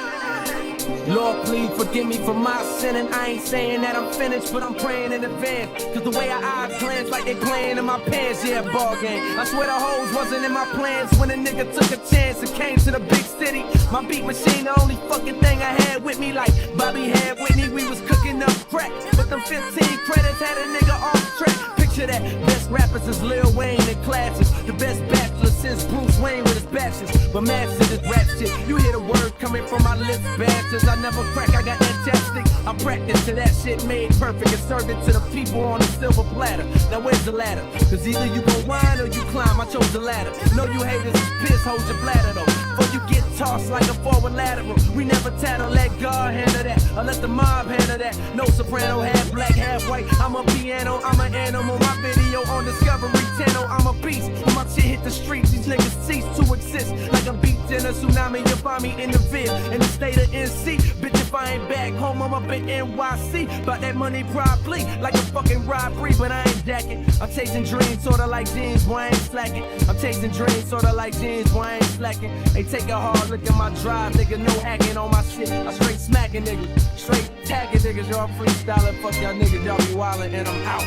Lord, please forgive me for my sin, and I ain't saying that I'm finished, but I'm praying in advance. Cause the way our eyes glance like they playing in my pants, yeah, ball game. I swear the hoes wasn't in my plans when a nigga took a chance and came to the big city. My beat machine, the only fucking thing I had with me, like Bobby had Whitney, we was cooking up crack. But them 15 credits had a nigga off track. Picture that, best rappers is Lil Wayne and classes. The best bachelor since Bruce Wayne with his batches. But master this rap shit, you hear the word coming from my lips, bastards. I never crack, I got that chapstick. I practice till that shit made perfect and served it to the people on a silver platter. Now where's the ladder? Cause either you go whine or you climb, I chose the ladder. Know you haters is pissed, hold your bladder though. Before you get tossed like a forward lateral. We never tattle, let God handle that. Or let the mob handle that. No soprano, half black, half white. I'm a piano, I'm an animal. My video on Discovery Channel, I'm a beast. When my shit hit the streets, these niggas cease to exist. Like a beat in a tsunami, you'll find me in the vid, in the state of NC. Bitch, if I ain't back home, I'm up in NYC. About that money probably, like a fucking robbery, but I ain't jacking. I'm chasing dreams, sorta like jeans, boy, I ain't slacking. I'm chasing dreams, sorta like jeans, boy, I ain't slacking. They take a hard look at my drive, nigga, no hacking on my shit. I straight smacking niggas, straight tagging niggas, y'all freestyling, fuck y'all niggas, y'all be wildin', and I'm out.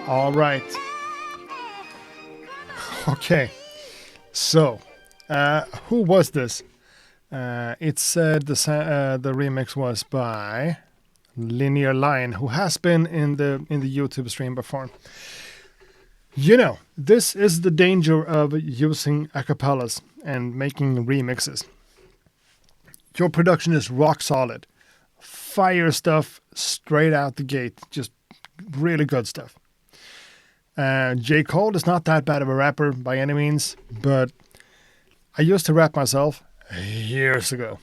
All right. Okay. So, who was this? It said the remix was by Linear Line, who has been in the YouTube stream before. You know, this is the danger of using acapellas and making remixes. Your production is rock solid. Fire stuff straight out the gate. Just really good stuff. J. Cole is not that bad of a rapper by any means, but I used to rap myself years ago.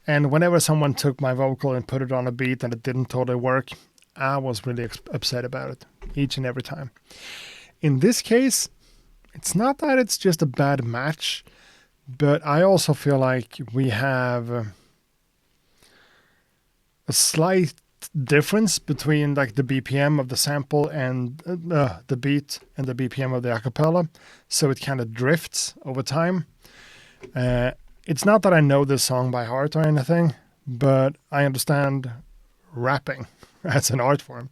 And whenever someone took my vocal and put it on a beat and it didn't totally work, I was really upset about it each and every time. In this case, it's not that it's just a bad match, but I also feel like we have a slight difference between like the BPM of the sample and the beat and the BPM of the acapella, so it kind of drifts over time. It's not that I know this song by heart or anything, but I understand rapping as an art form.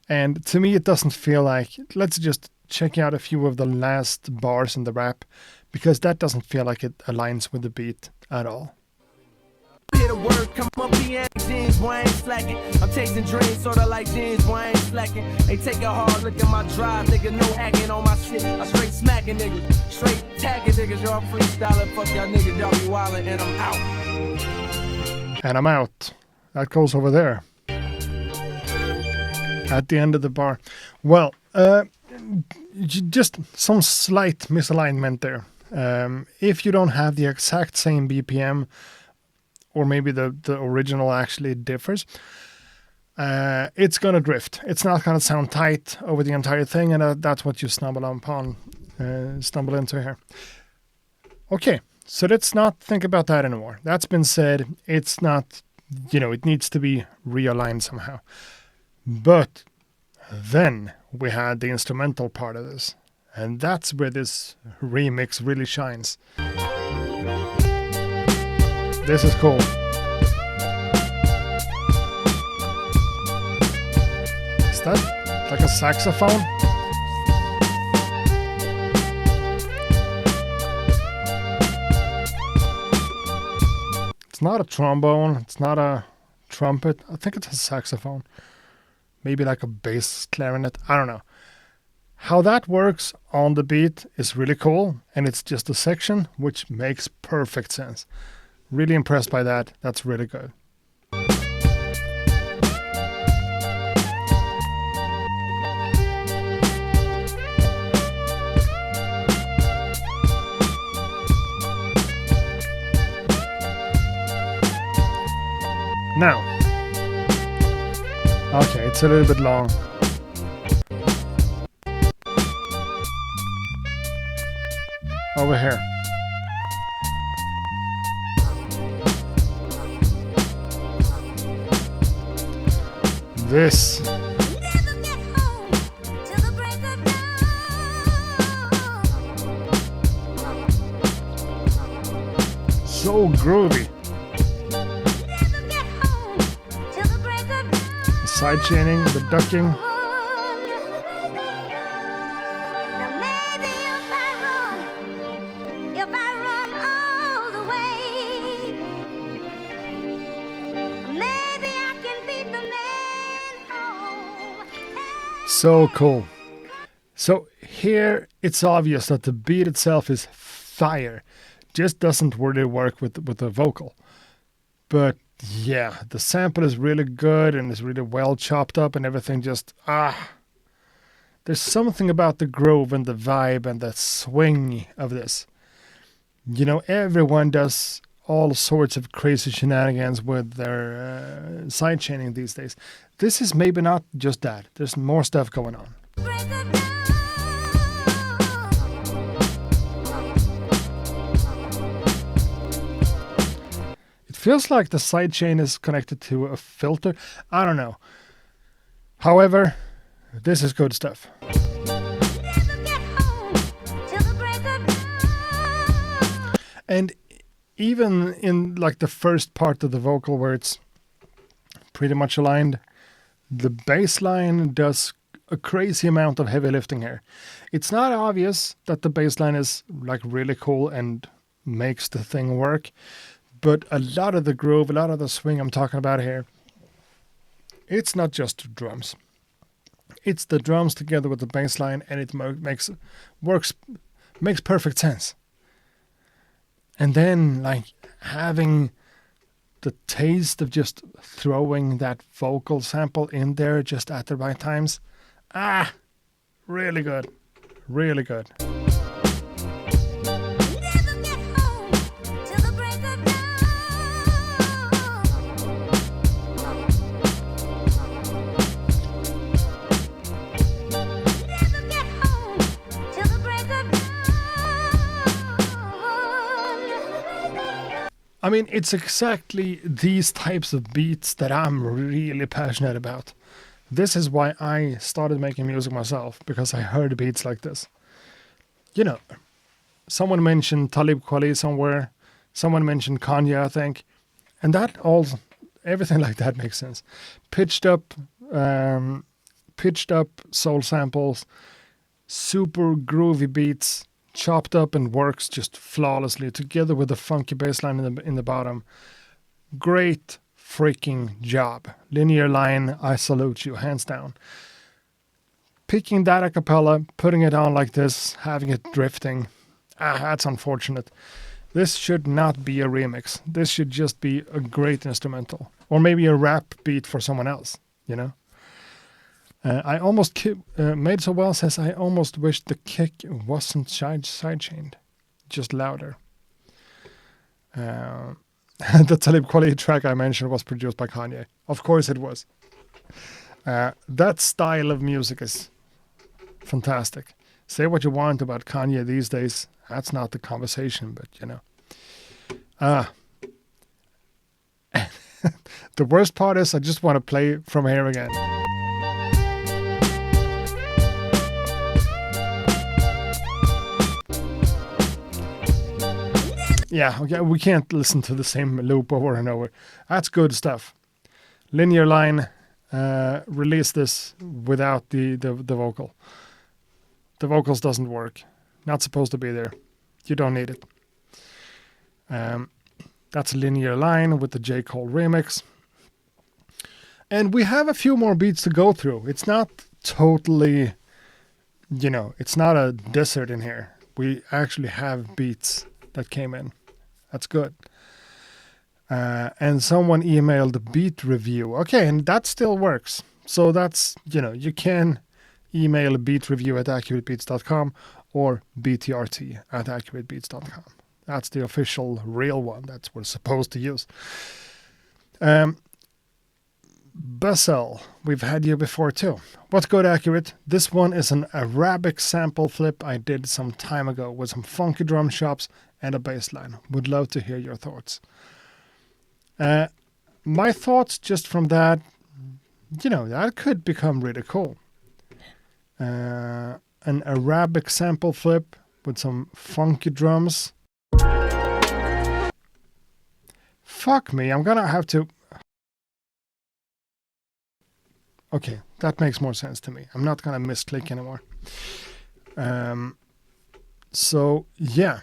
And to me, it doesn't feel like, let's just check out a few of the last bars in the rap, because that doesn't feel like it aligns with the beat at all. Hear the word come up, jeans, boy, I ain't slacking. I'm chasing dreams, sorta like jeans, boy, I ain't slacking. They take a hard look at my drive, nigga, no hacking on my shit. I straight smacking niggas, straight tagging niggas, y'all freestyling, fuck y'all niggas, y'all be wildin', and I'm out. And I'm out. That goes over there. At the end of the bar. Well, just some slight misalignment there. If you don't have the exact same BPM, or maybe the original actually differs, it's going to drift. It's not going to sound tight over the entire thing, and that's what you stumble into here. Okay, so let's not think about that anymore. That's been said. It's not, it needs to be realigned somehow. But then we had the instrumental part of this, and that's where this remix really shines. This is cool. Is that like a saxophone? It's not a trombone. It's not a trumpet. I think it's a saxophone. Maybe like a bass clarinet. I don't know. How that works on the beat is really cool, and it's just a section, which makes perfect sense. Really impressed by that. That's really good. Now, Okay, it's a little bit long. Over here. This. So groovy. The side chaining, the ducking. So cool. So here it's obvious that the beat itself is fire. Just doesn't really work with the vocal. But yeah, the sample is really good and is really well chopped up and everything just there's something about the groove and the vibe and the swing of this. You know, everyone does all sorts of crazy shenanigans with their side chaining these days. This is maybe not just that. There's more stuff going on. It feels like the sidechain is connected to a filter. I don't know. However, this is good stuff. And even in like the first part of the vocal where it's pretty much aligned, the bass line does a crazy amount of heavy lifting here. It's not obvious that the bass line is like really cool and makes the thing work, but a lot of the groove, a lot of the swing I'm talking about here, it's not just drums. It's the drums together with the bass line, and it makes perfect sense. And then like having the taste of just throwing that vocal sample in there just at the right times. Really good. Really good. I mean, it's exactly these types of beats that I'm really passionate about. This is why I started making music myself, because I heard beats like this. You know, someone mentioned Talib Kweli somewhere. Someone mentioned Kanye, I think. And everything like that makes sense. Pitched up soul samples, super groovy beats, chopped up and works just flawlessly together with the funky bass line in the bottom. Great freaking job. Linear Line, I salute you, hands down. Picking that a cappella, putting it on like this, having it drifting, that's unfortunate. This should not be a remix. This should just be a great instrumental. Or maybe a rap beat for someone else, you know? I almost made so well says I almost wish the kick wasn't sidechained, just louder. The Talib Kweli track I mentioned was produced by Kanye. Of course it was. That style of music is fantastic. Say what you want about Kanye these days. That's not the conversation, but you know. The worst part is I just want to play from here again. Yeah, okay, we can't listen to the same loop over and over. That's good stuff. Linear Line released this without the vocal. The vocals doesn't work. Not supposed to be there. You don't need it. That's Linear Line with the J. Cole remix. And we have a few more beats to go through. It's not totally, it's not a desert in here. We actually have beats that came in. That's good. And someone emailed beat review. Okay, and that still works. So that's, you can email beat review at accuratebeats.com or BTRT at accuratebeats.com. That's the official real one that we're supposed to use. Basel, we've had you before too. What's good accurate? This one is an Arabic sample flip I did some time ago with some funky drum chops and a bass line. Would love to hear your thoughts. My thoughts just from that, that could become really cool. An Arabic sample flip with some funky drums. Fuck me, I'm gonna have to... Okay, that makes more sense to me. I'm not gonna misclick anymore. So, yeah.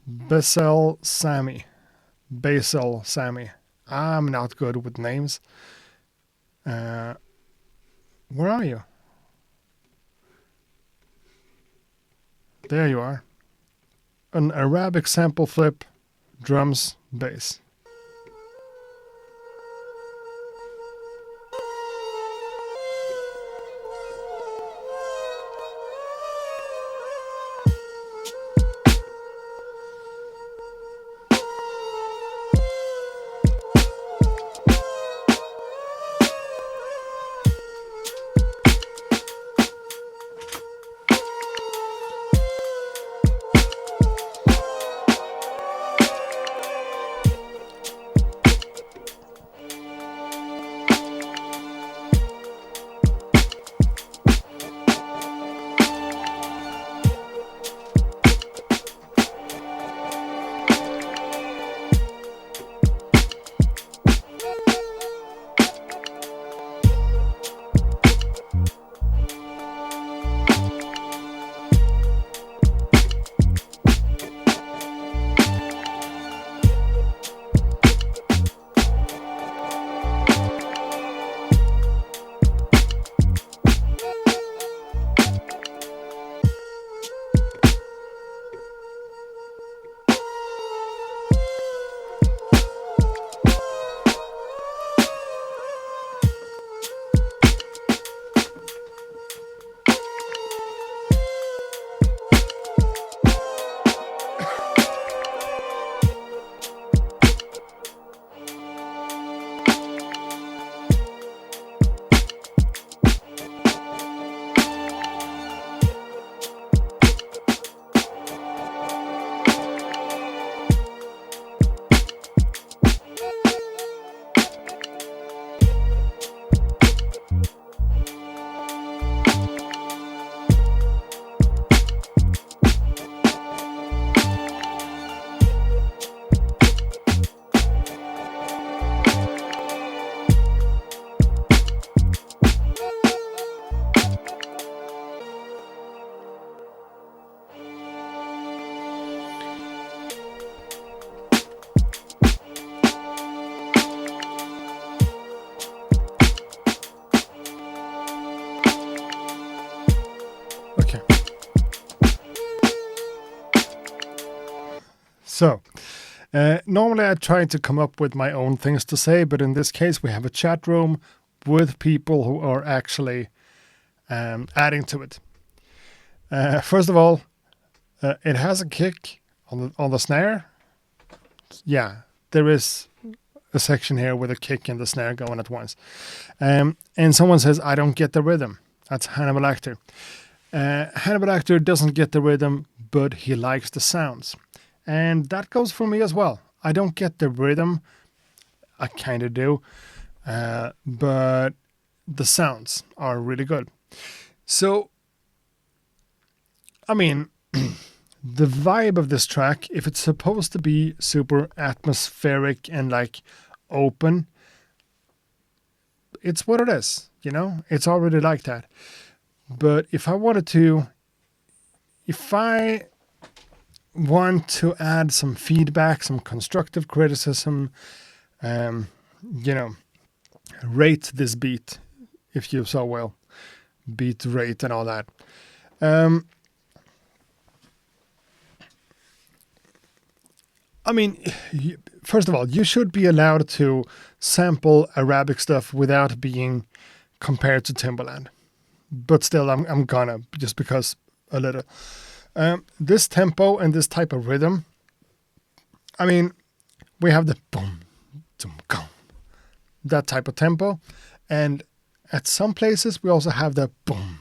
Basil Sammy. I'm not good with names. Where are you? There you are. An Arabic sample flip, drums, bass. Okay. So, normally I try to come up with my own things to say, but in this case we have a chat room with people who are actually adding to it. First of all, it has a kick on the snare. Yeah, there is a section here with a kick and the snare going at once. And someone says, I don't get the rhythm. That's Hannibal Actor. Hannibal Actor doesn't get the rhythm, but he likes the sounds. And that goes for me as well. I don't get the rhythm. I kind of do. But the sounds are really good. So, I mean, the vibe of this track, if it's supposed to be super atmospheric and like open, it's what it is, you know? It's already like that. But if I want to add some feedback, some constructive criticism, rate this beat, if you so will, beat rate and all that. I mean, first of all, you should be allowed to sample Arabic stuff without being compared to Timbaland. But still, I'm gonna, just because a little. This tempo and this type of rhythm, I mean, we have the boom, boom, boom. that type of tempo. And at some places, we also have the boom,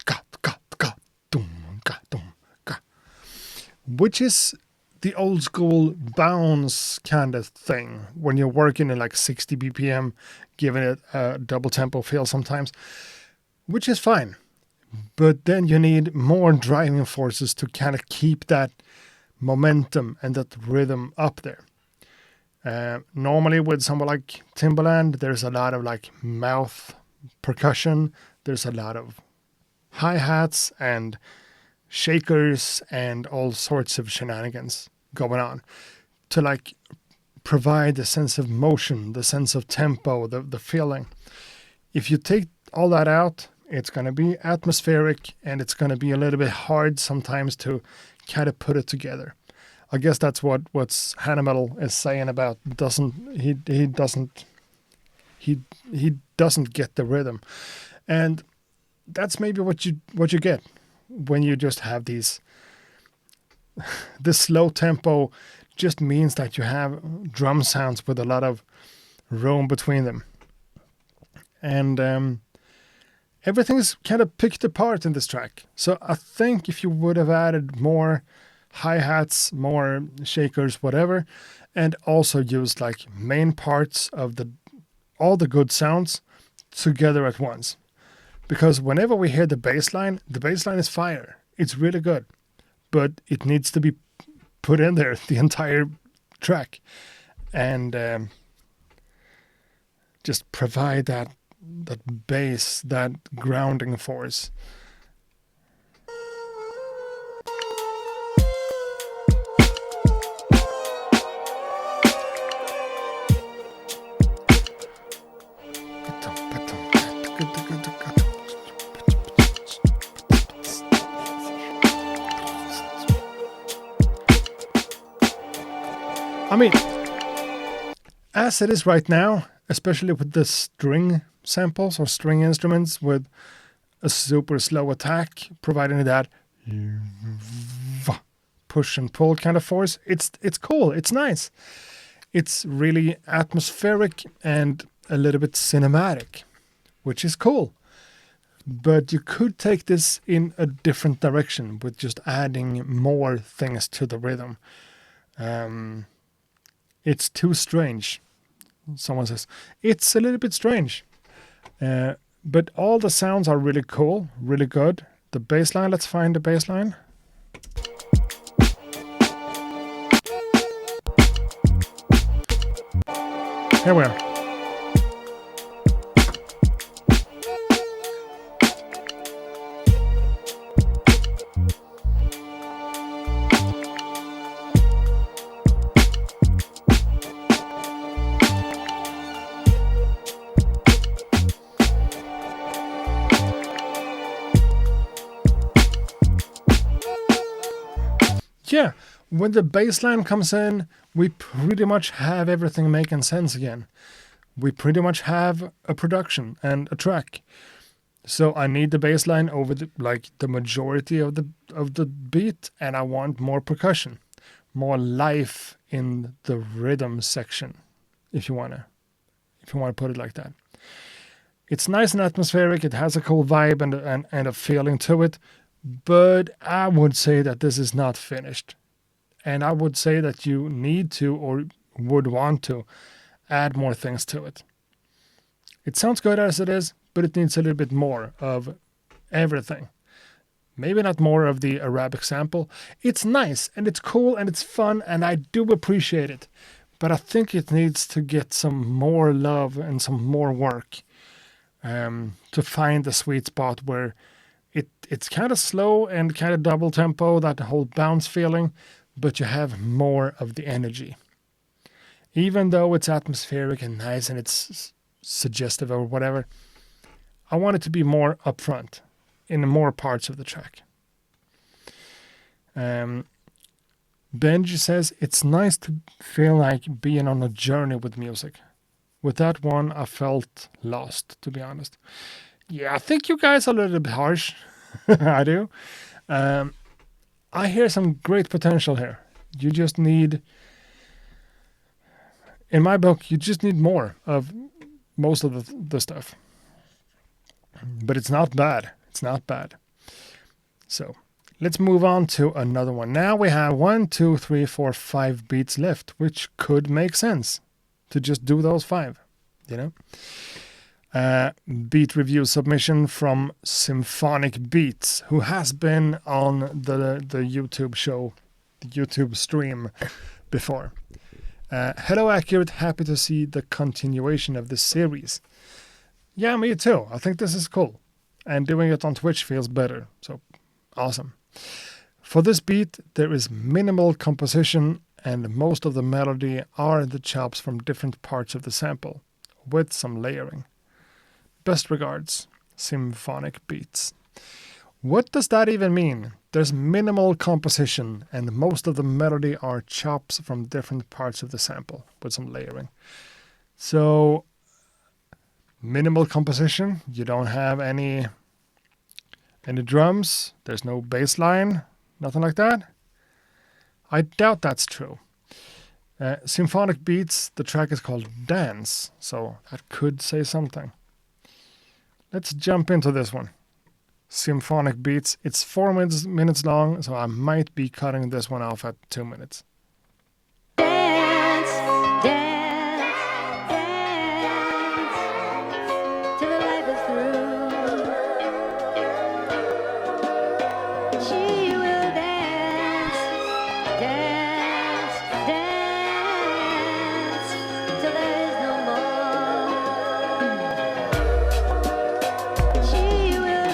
ga, ga, ga, doom, ga, doom, ga, which is the old school bounce kind of thing when you're working at like 60 BPM, giving it a double tempo feel sometimes, which is fine. But then you need more driving forces to kind of keep that momentum and that rhythm up there. Normally with someone like Timbaland, there's a lot of like mouth percussion. There's a lot of hi-hats and shakers and all sorts of shenanigans going on to like provide the sense of motion, the sense of tempo, the feeling. If you take all that out, it's going to be atmospheric and it's going to be a little bit hard sometimes to kind of put it together. I guess that's what's Hannibal is saying about he doesn't get the rhythm. And that's maybe what you get when you just have these. This slow tempo just means that you have drum sounds with a lot of room between them. And everything is kind of picked apart in this track. So I think if you would have added more hi-hats, more shakers, whatever, and also used like main parts of all the good sounds together at once. Because whenever we hear the bass line is fire. It's really good. But it needs to be put in there the entire track. And just provide that bass, that grounding force. I mean, as it is right now, especially with the string samples or string instruments with a super slow attack, providing that push and pull kind of force, it's cool, it's nice. It's really atmospheric and a little bit cinematic, which is cool. But you could take this in a different direction with just adding more things to the rhythm. It's too strange. Someone says, it's a little bit strange. But all the sounds are really cool, really good. The bass line, let's find the bass line. Here we are. Yeah, when the bass line comes in, we pretty much have everything making sense again. We pretty much have a production and a track. So I need the bass line over the majority of the beat, and I want more percussion, more life in the rhythm section, if you wanna put it like that. It's nice and atmospheric. It has a cool vibe and a feeling to it. But I would say that this is not finished. And I would say that you need to or would want to add more things to it. It sounds good as it is, but it needs a little bit more of everything. Maybe not more of the Arabic sample. It's nice and it's cool and it's fun and I do appreciate it. But I think it needs to get some more love and some more work to find the sweet spot where it's kind of slow and kind of double tempo, that whole bounce feeling, but you have more of the energy. Even though it's atmospheric and nice and it's suggestive or whatever, I want it to be more upfront in more parts of the track. Benji says, it's nice to feel like being on a journey with music. With that one, I felt lost, to be honest. Yeah, I think you guys are a little bit harsh. I do. I hear some great potential here. You just need, in my book, you just need more of most of the stuff. But it's not bad. It's not bad. So let's move on to another one. Now we have 1, 2, 3, 4, 5 beats left, which could make sense to just do those 5, you know. Beat review submission from Symphonic Beats, who has been on the YouTube show, the YouTube stream before. Hello Accurate, happy to see the continuation of this series. Yeah, me too. I think this is cool. And doing it on Twitch feels better. So, awesome. For this beat, there is minimal composition and most of the melody are the chops from different parts of the sample, with some layering. Best regards, Symphonic Beats. What does that even mean? There's minimal composition and most of the melody are chops from different parts of the sample with some layering. So, minimal composition, you don't have any drums, there's no bass line, nothing like that? I doubt that's true. Symphonic Beats, the track is called Dance, so that could say something. Let's jump into this one. Symphonic Beats. It's 4 minutes long, so I might be cutting this one off at 2 minutes. Dance, dance, dance, till the life is through. She will dance, dance, dance, till there is no more. She will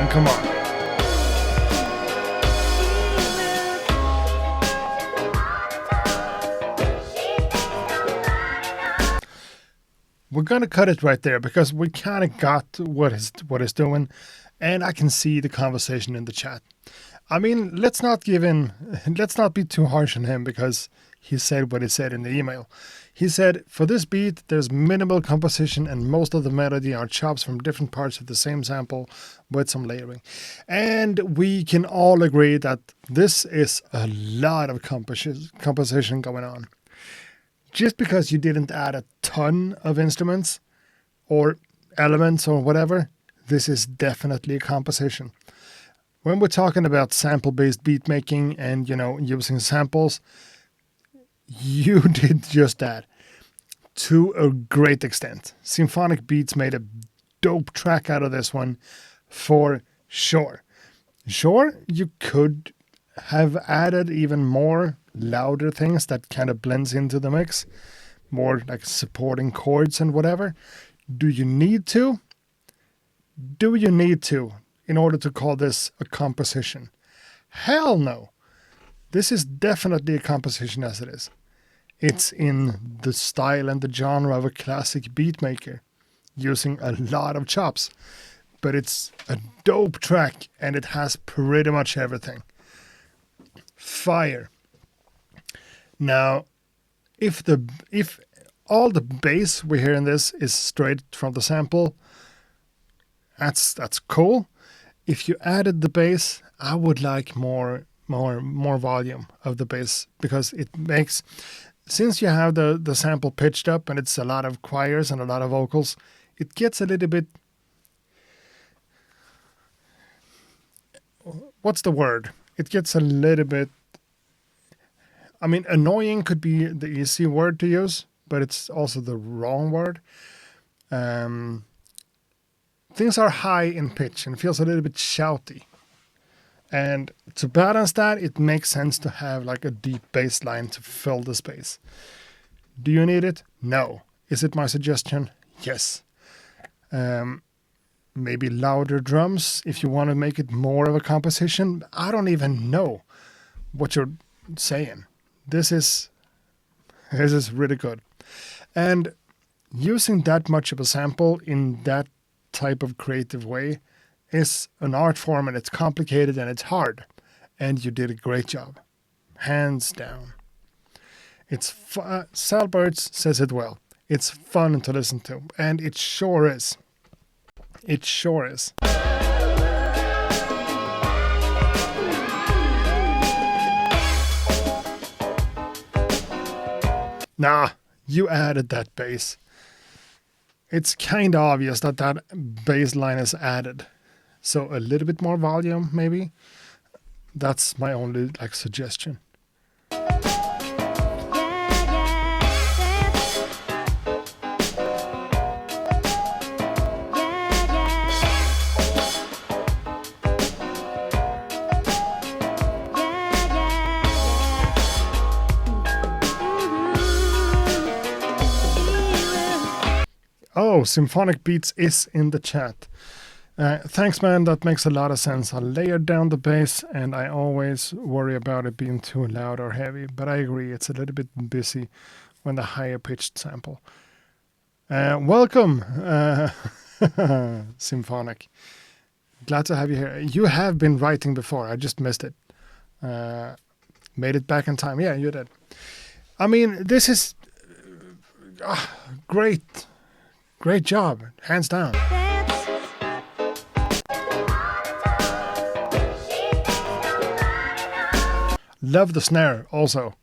Come on. We're going to cut it right there because we kind of got what is doing, and I can see the conversation in the chat. I mean, let's not be too harsh on him because he said what he said in the email. He said, for this beat, there's minimal composition and most of the melody are chops from different parts of the same sample with some layering. And we can all agree that this is a lot of composition going on. Just because you didn't add a ton of instruments or elements or whatever, this is definitely a composition. When we're talking about sample-based beat making and, using samples, you did just that to a great extent. Symphonic Beats made a dope track out of this one for sure. Sure, you could have added even more louder things that kind of blends into the mix, more like supporting chords and whatever. Do you need to? Do you need to in order to call this a composition? Hell no. This is definitely a composition as it is. It's in the style and the genre of a classic beat maker, using a lot of chops. But it's a dope track and it has pretty much everything. Fire. Now, if all the bass we hear in this is straight from the sample, that's cool. If you added the bass, I would like more volume of the bass, because it makes, since you have the sample pitched up and it's a lot of choirs and a lot of vocals, it gets a little bit, what's the word? It gets a little bit, annoying could be the easy word to use, but it's also the wrong word. Things are high in pitch and feels a little bit shouty. And to balance that, it makes sense to have like a deep bass line to fill the space. Do you need it? No. Is it my suggestion? Yes. Maybe louder drums if you want to make it more of a composition. I don't even know what you're saying. This is really good. And using that much of a sample in that type of creative way is an art form, and it's complicated and it's hard. And you did a great job. Hands down. It's Salberts says it well. It's fun to listen to. And it sure is. It sure is. Nah, you added that bass. It's kind of obvious that bass line is added. So a little bit more volume, maybe. That's my only suggestion. Oh, Symphonic Beats is in the chat. Thanks, man. That makes a lot of sense. I layered down the bass, and I always worry about it being too loud or heavy. But I agree, it's a little bit busy when the higher pitched sample. Welcome, Symphonic. Glad to have you here. You have been writing before. I just missed it. Made it back in time. Yeah, you did. This is great. Great job. Hands down. Love the snare also.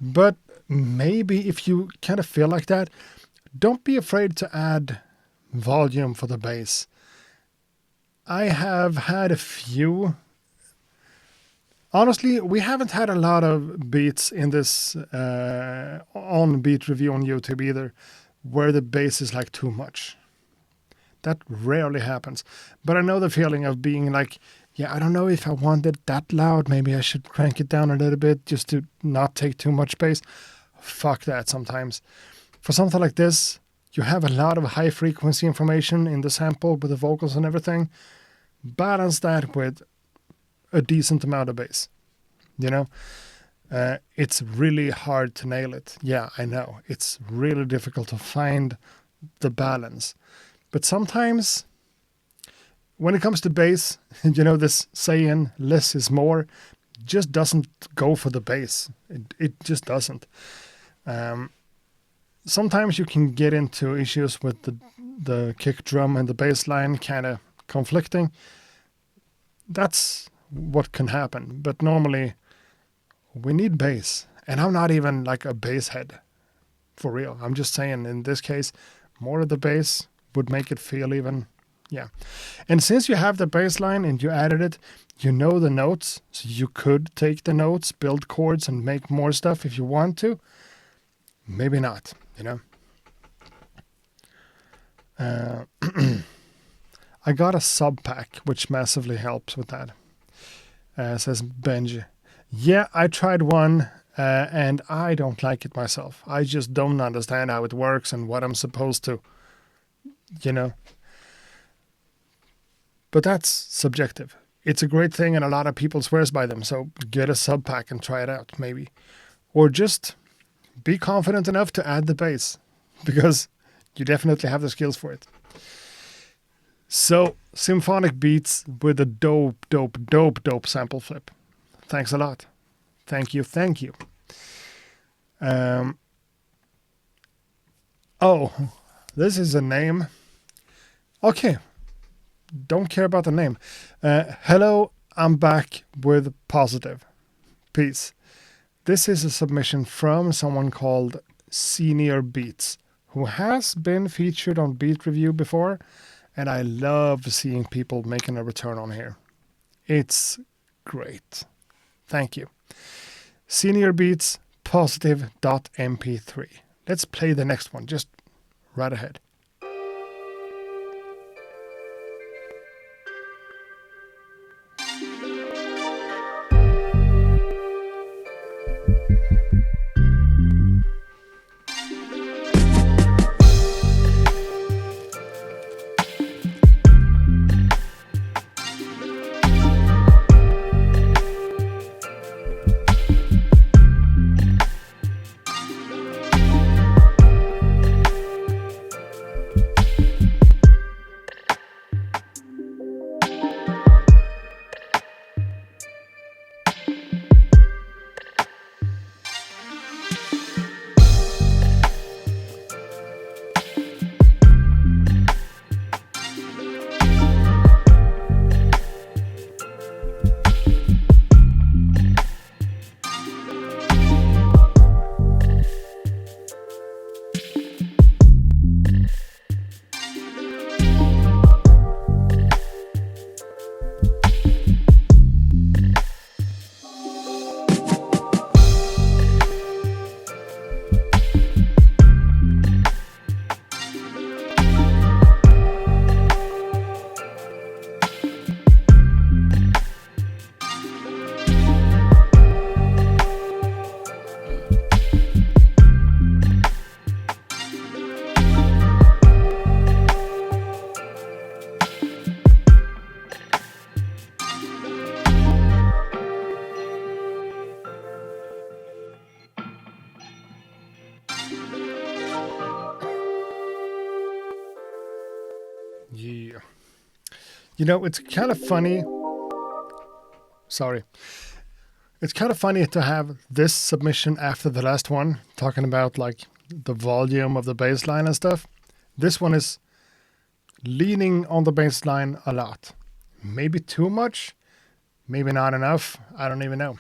But maybe if you kind of feel like that, don't be afraid to add volume for the bass. I have had a few. Honestly, we haven't had a lot of beats in this on beat review on YouTube either, where the bass is too much. That rarely happens. But I know the feeling of being I don't know if I want it that loud. Maybe I should crank it down a little bit just to not take too much bass. Fuck that sometimes. For something like this, you have a lot of high frequency information in the sample with the vocals and everything. Balance that with a decent amount of bass. It's really hard to nail it. Yeah, I know. It's really difficult to find the balance. But sometimes, when it comes to bass, this saying, less is more, just doesn't go for the bass. It just doesn't. Sometimes you can get into issues with the kick drum and the bass line kind of conflicting. That's what can happen. But normally we need bass. And I'm not even like a bass head for real. I'm just saying in this case, more of the bass would make it feel even, yeah. And since you have the bass line and you added it, you know the notes. So you could take the notes, build chords, and make more stuff if you want to. Maybe not, you know. I got a sub pack, which massively helps with that. Says Benji. Yeah, I tried one, and I don't like it myself. I just don't understand how it works and what I'm supposed to, you know. But that's subjective. It's a great thing, and a lot of people swears by them. So get a sub pack and try it out, maybe. Or just be confident enough to add the bass, because you definitely have the skills for it. So, symphonic beats with a dope sample flip. Thanks a lot. Thank you. Oh, this is a name. Okay, don't care about the name. Hello, I'm back with positive. Peace. This is a submission from someone called Senior Beats, who has been featured on Beat Review before, and I love seeing people making a return on here. It's great. Thank you. Senior Beats positive.mp3. Let's play the next one, just right ahead. Yeah. You know, it's kind of funny. Sorry. It's kind of funny to have this submission after the last one, talking about like the volume of the bass line and stuff. This one is leaning on the bass line a lot. Maybe too much, maybe not enough. I don't even know.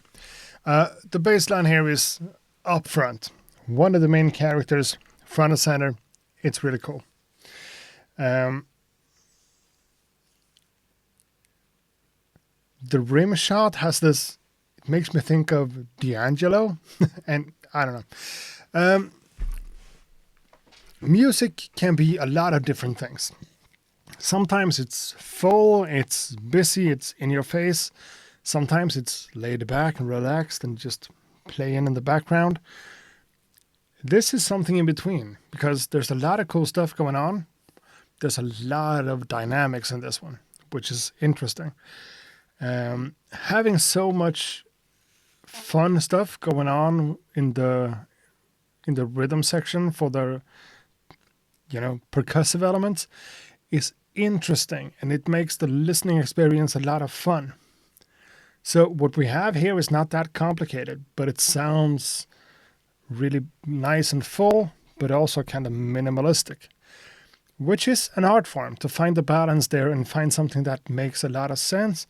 The bass line here is up front. One of the main characters, front and center. It's really cool. The rim shot has this, it makes me think of D'Angelo, and I don't know. Music can be a lot of different things. Sometimes it's full, it's busy, it's in your face. Sometimes it's laid back and relaxed and just playing in the background. This is something in between, because there's a lot of cool stuff going on. There's a lot of dynamics in this one, which is interesting. Having so much fun stuff going on in the rhythm section for the percussive elements is interesting, and it makes the listening experience a lot of fun. So what we have here is not that complicated, but it sounds really nice and full, but also kind of minimalistic, which is an art form to find the balance there and find something that makes a lot of sense,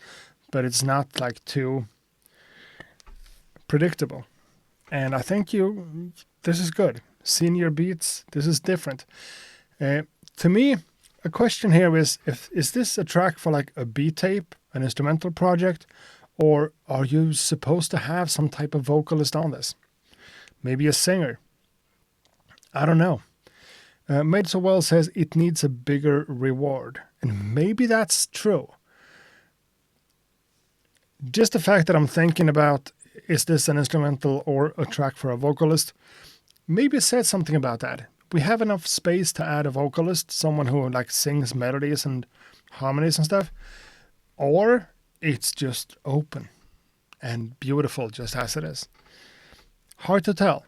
but it's not like too predictable. And I think this is good. Senior beats, this is different. To me, a question here is this a track for like a beat tape, an instrumental project, or are you supposed to have some type of vocalist on this? Maybe a singer. I don't know. Made So Well says it needs a bigger reward. And maybe that's true. Just the fact that I'm thinking about, is this an instrumental or a track for a vocalist? Maybe says something about that. We have enough space to add a vocalist, someone who like sings melodies and harmonies and stuff. Or it's just open and beautiful just as it is. Hard to tell.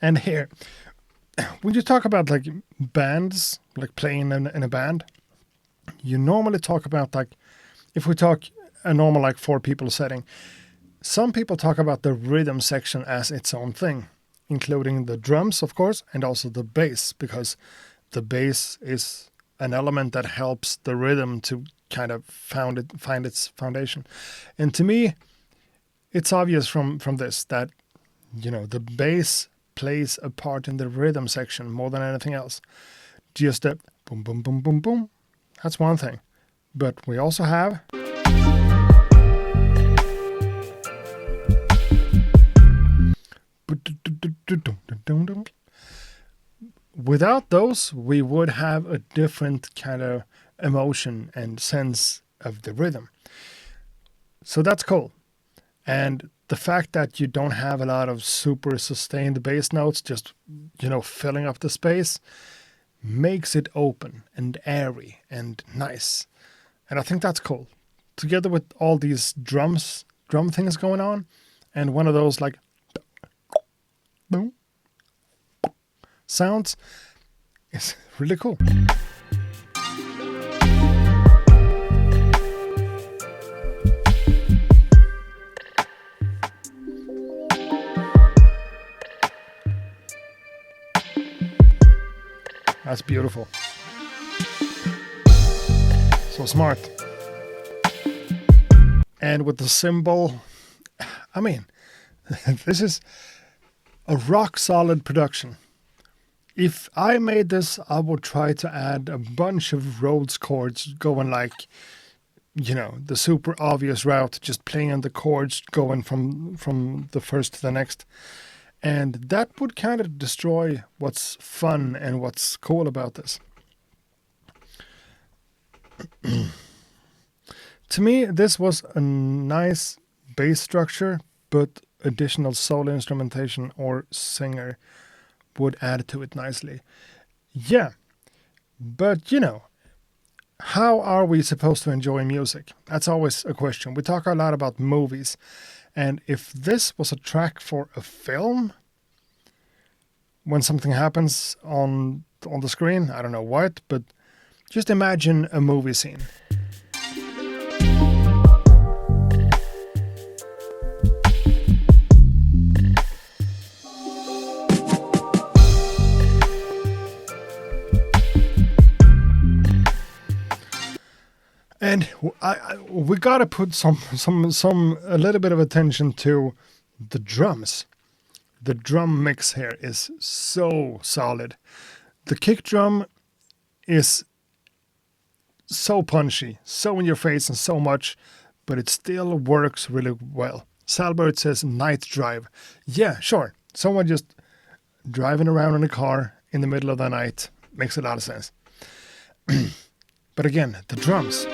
And here, when you talk about like bands, like playing in a band, you normally talk about like, if we talk a normal like 4 people setting, some people talk about the rhythm section as its own thing, including the drums, of course, and also the bass, because the bass is an element that helps the rhythm to kind of find its foundation. And to me, it's obvious from this that, the bass plays a part in the rhythm section more than anything else. Just a boom, boom, boom, boom, boom. That's one thing. But we also have without those, we would have a different kind of emotion and sense of the rhythm. So that's cool. And the fact that you don't have a lot of super sustained bass notes just, filling up the space makes it open and airy and nice. And I think that's cool. Together with all these drum things going on, and one of those like boom sounds is really cool. That's beautiful. So smart. And with the cymbal, I mean, this is a rock solid production. If I made this, I would try to add a bunch of Rhodes chords going like, the super obvious route, just playing the chords going from the first to the next. And that would kind of destroy what's fun and what's cool about this. To me, this was a nice bass structure, but additional solo instrumentation or singer would add to it nicely. Yeah, but how are we supposed to enjoy music? That's always a question. We talk a lot about movies. And if this was a track for a film, when something happens on the screen, I don't know what, but just imagine a movie scene. And we gotta put some a little bit of attention to the drums. The drum mix here is so solid. The kick drum is so punchy, so in your face and so much, but it still works really well. Salbert says night drive. Yeah, sure. Someone just driving around in a car in the middle of the night makes a lot of sense. But again, the drums.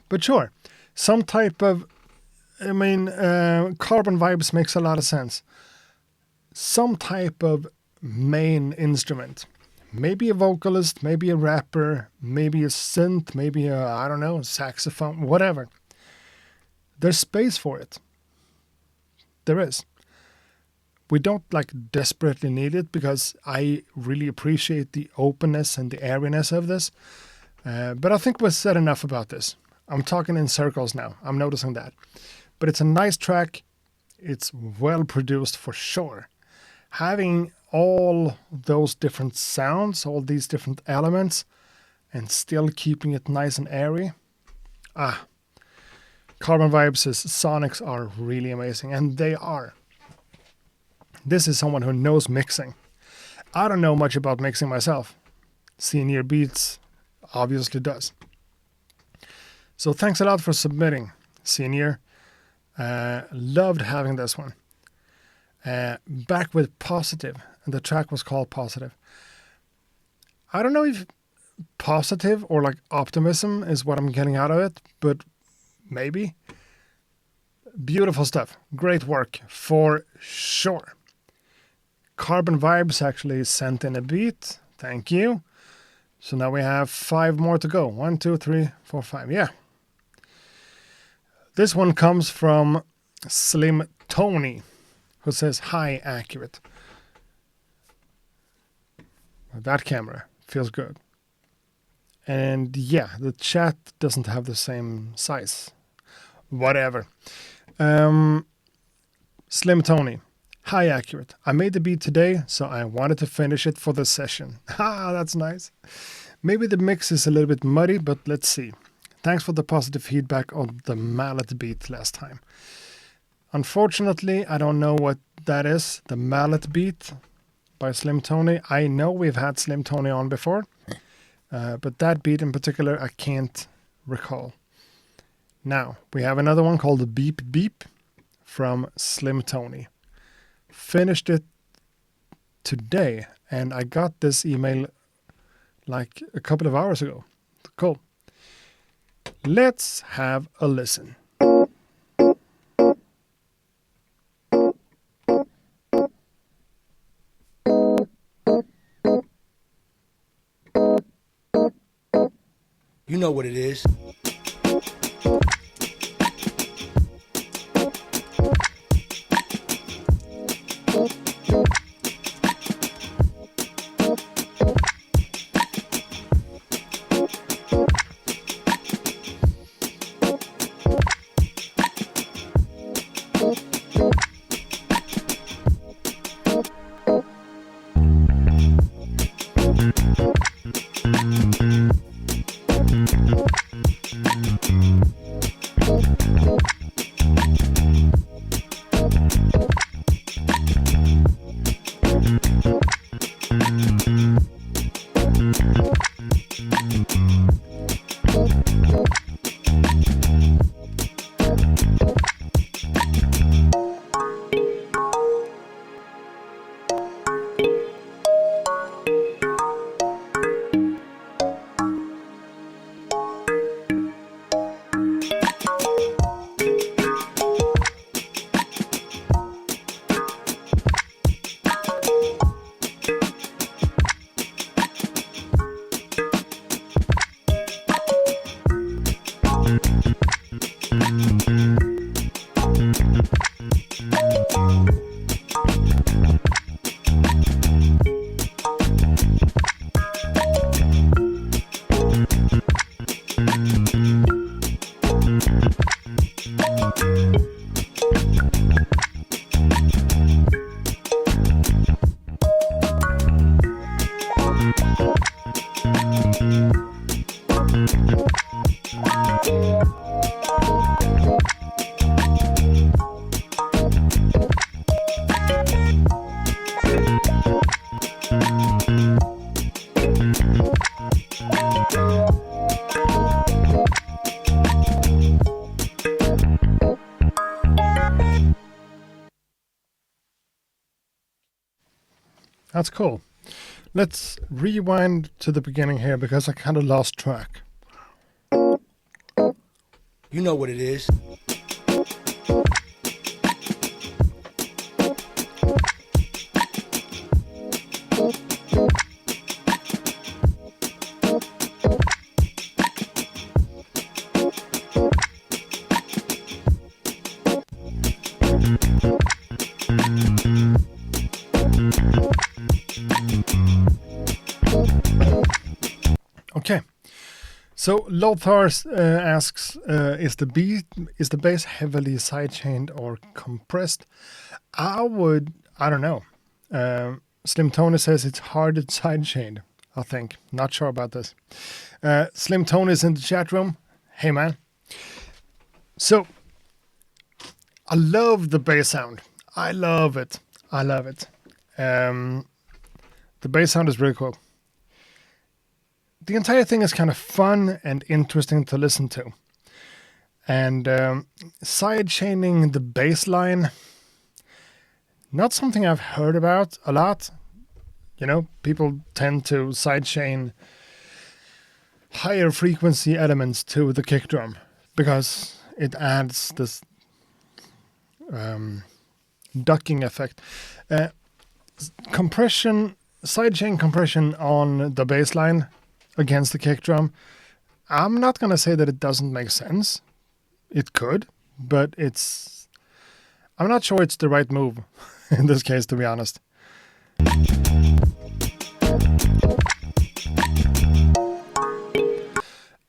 But sure, some type of, Carbon Vibes makes a lot of sense. Some type of main instrument. maybe a vocalist, maybe a rapper, maybe a synth, maybe a, I don't know, saxophone, whatever. There's space for it. There is. We don't like desperately need it because I really appreciate the openness and the airiness of this. But I think we've said enough about this. I'm talking in circles now. I'm noticing that. But it's a nice track. It's well produced for sure. Having all those different sounds, all these different elements, and still keeping it nice and airy. Carbon Vibes' sonics are really amazing, and they are. This is someone who knows mixing. I don't know much about mixing myself. Senior Beats obviously does. So thanks a lot for submitting, Senior. Loved having this one. Back with Positive, and the track was called Positive. I don't know if positive or like optimism is what I'm getting out of it, but maybe. Beautiful stuff. Great work for sure. Carbon Vibes actually sent in a beat. Thank you. So now we have 5 more to go. 1, 2, 3, 4, 5. Yeah. This one comes from Slim Tony, who says, "Hi, accurate." That camera feels good. And yeah, the chat doesn't have the same size. Whatever. Slim Tony. "Hi, accurate. I made the beat today, so I wanted to finish it for the session." That's nice. Maybe the mix is a little bit muddy, but let's see. Thanks for the positive feedback on the mallet beat last time. Unfortunately, I don't know what that is, the mallet beat by Slim Tony. I know we've had Slim Tony on before, but that beat in particular, I can't recall. Now, we have another one called the Beep Beep from Slim Tony. Finished it today, and I got this email like a couple of hours ago. Cool. Let's have a listen. You know what it is. That's cool. Let's rewind to the beginning here because I kind of lost track. You know what it is. So Lothar asks, is the bass heavily sidechained or compressed? I don't know. Slim Tony says it's hard sidechained. I think. Not sure about this. Slim Tony is in the chat room. Hey man. So I love the bass sound. I love it. The bass sound is really cool. The entire thing is kind of fun and interesting to listen to. And sidechaining the bass line, not something I've heard about a lot. You know, people tend to sidechain higher frequency elements to the kick drum because it adds this ducking effect. Sidechain compression on the bass line against the kick drum, I'm not going to say that it doesn't make sense. It could, but I'm not sure it's the right move in this case, to be honest.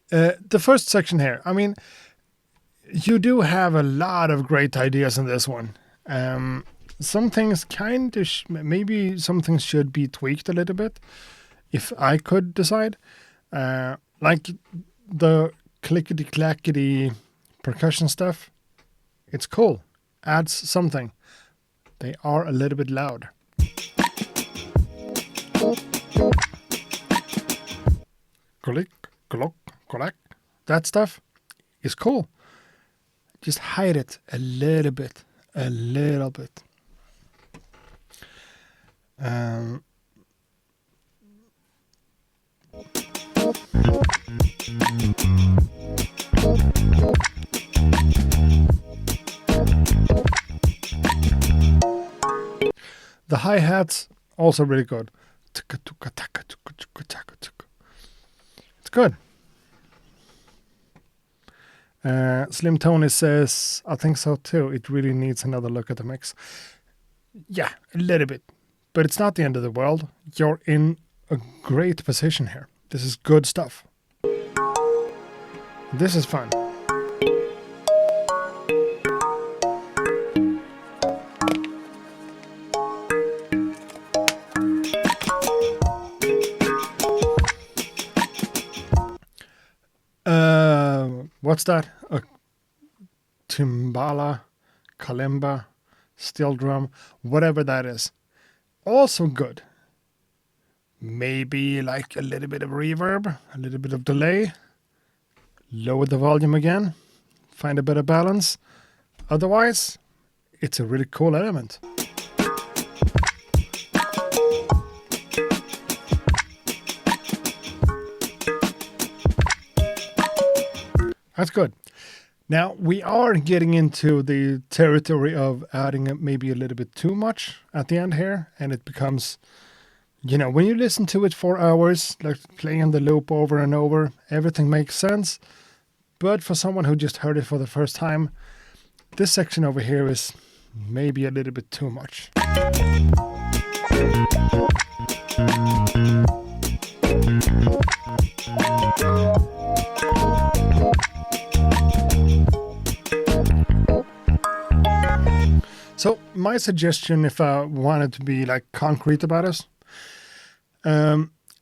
The first section here, I mean, you do have a lot of great ideas in this one. Some things maybe some things should be tweaked a little bit, if I could decide. Like the clickety-clackety percussion stuff, it's cool. Adds something. They are a little bit loud. Click, clock, clack. That stuff is cool. Just hide it a little bit. The hi-hats also really good. It's good. Slim Tony says, I think so too. It really needs another look at the mix. Yeah, a little bit. But it's not the end of the world. You're in a great position here. This is good stuff. This is fun. What's that? A timbala, kalimba, steel drum, whatever that is. Also good. Maybe like a little bit of reverb, a little bit of delay. Lower the volume again. Find a better balance. Otherwise, it's a really cool element. That's good. Now, we are getting into the territory of adding maybe a little bit too much at the end here, and it becomes, you know, when you listen to it for hours, like playing the loop over and over, everything makes sense. But for someone who just heard it for the first time, this section over here is maybe a little bit too much. So my suggestion, if I wanted to be like concrete about this,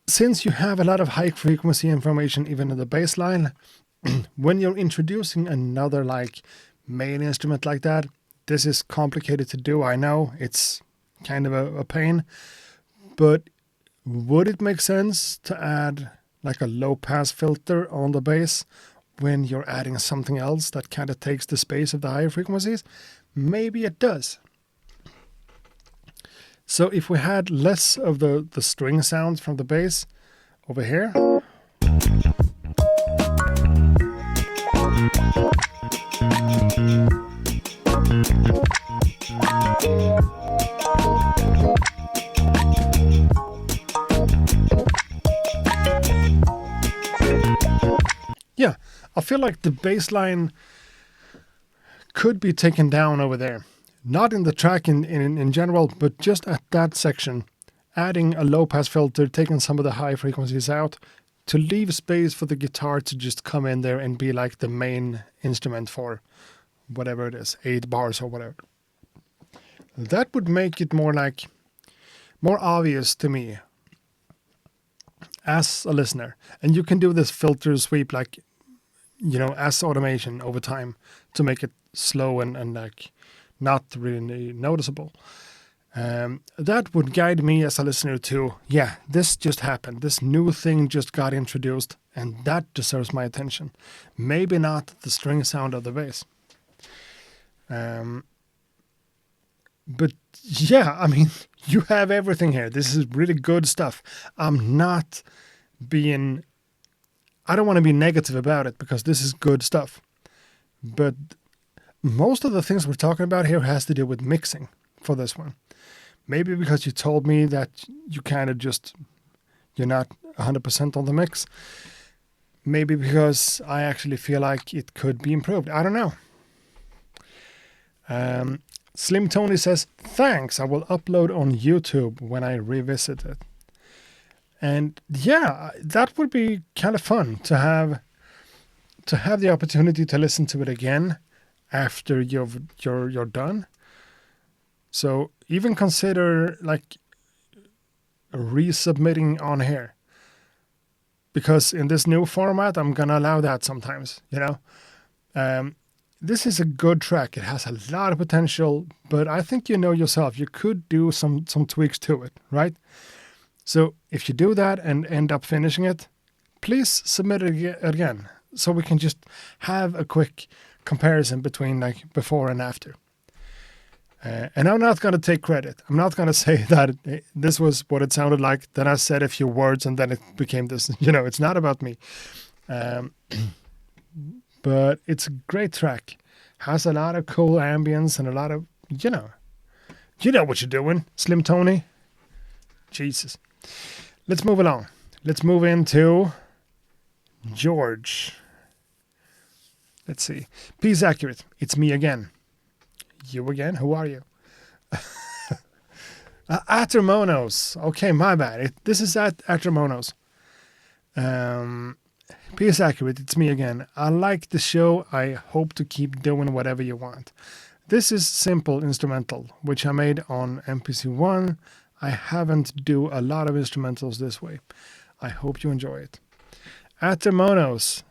since you have a lot of high frequency information even in the bass line, when you're introducing another like main instrument like that, this is complicated to do. I know it's kind of a pain, but would it make sense to add like a low pass filter on the bass when you're adding something else that kind of takes the space of the higher frequencies? Maybe it does. So if we had less of the string sounds from the bass over here, yeah, I feel like the bass line could be taken down over there. Not in the track in general, but just at that section. Adding a low pass filter, taking some of the high frequencies out to leave space for the guitar to just come in there and be like the main instrument for whatever it is, 8 bars or whatever. That would make it more obvious to me as a listener. And you can do this filter sweep as automation over time to make it slow and like not really noticeable. That would guide me as a listener to, this just happened. This new thing just got introduced and that deserves my attention. Maybe not the string sound of the bass. But I mean, you have everything here. This is really good stuff. I don't want to be negative about it because this is good stuff. But most of the things we're talking about here has to do with mixing for this one. Maybe because you told me that you kind of you're not 100% on the mix. Maybe because I actually feel like it could be improved. I don't know. Slim Tony says, thanks, I will upload on YouTube when I revisit it. And that would be kind of fun to have the opportunity to listen to it again after you're done. So even consider like resubmitting on here. Because in this new format, I'm going to allow that sometimes, This is a good track. It has a lot of potential, but I think yourself, you could do some tweaks to it, right? So if you do that and end up finishing it, please submit it again so we can just have a quick comparison between like before and after. And I'm not going to take credit. I'm not going to say that this was what it sounded like. Then I said a few words and then it became this. It's not about me. But it's a great track. Has a lot of cool ambience and a lot of, you know what you're doing, Slim Tony. Jesus. Let's move along. Let's move into George. Let's see. Peace accurate. It's me again. You again? Who are you? Atermonos. Okay, my bad. This is Atermonos. Peace accurate. It's me again. I like the show. I hope to keep doing whatever you want. This is simple instrumental, which I made on MPC-1. I haven't do a lot of instrumentals this way. I hope you enjoy it. Atermonos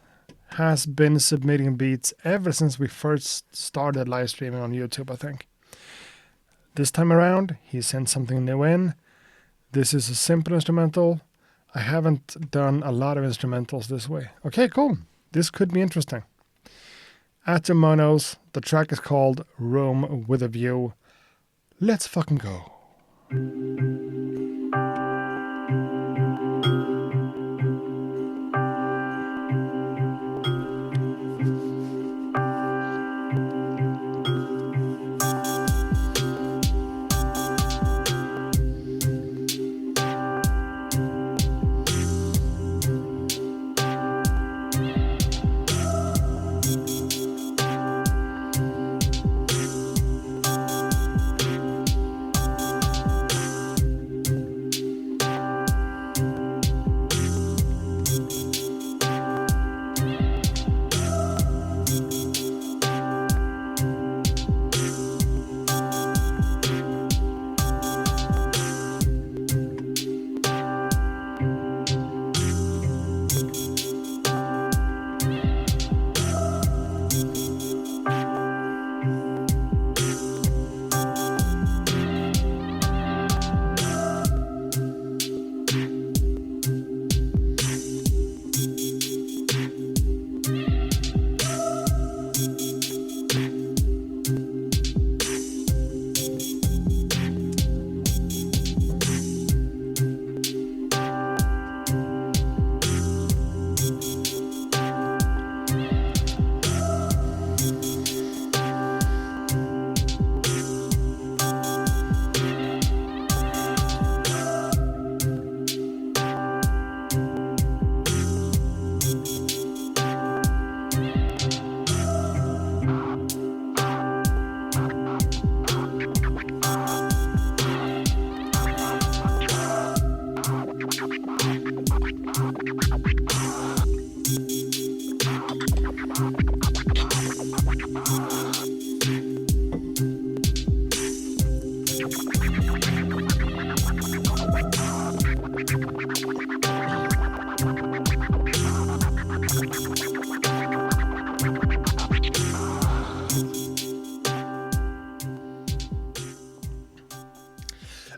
has been submitting beats ever since we first started live streaming on YouTube, I think. This time around, he sent something new in. This is a simple instrumental. I haven't done a lot of instrumentals this way. Okay, cool. This could be interesting. Atermonos, the track is called Room with a View. Let's fucking go.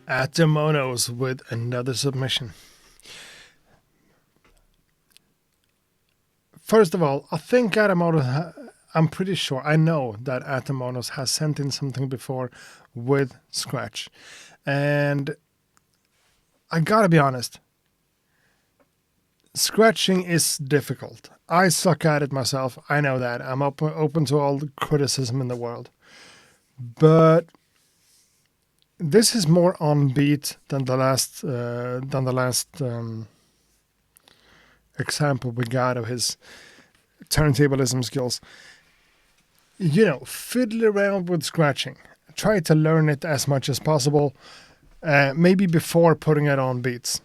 At the Monos with another submission. First of all, I think Atamonos, I'm pretty sure, I know that Atamonos has sent in something before with Scratch. And I gotta be honest, scratching is difficult. I suck at it myself. I know that. I'm open to all the criticism in the world. But this is more on beat than the last example we got of his turntablism skills. You know, fiddle around with scratching. Try to learn it as much as possible. Maybe before putting it on beats.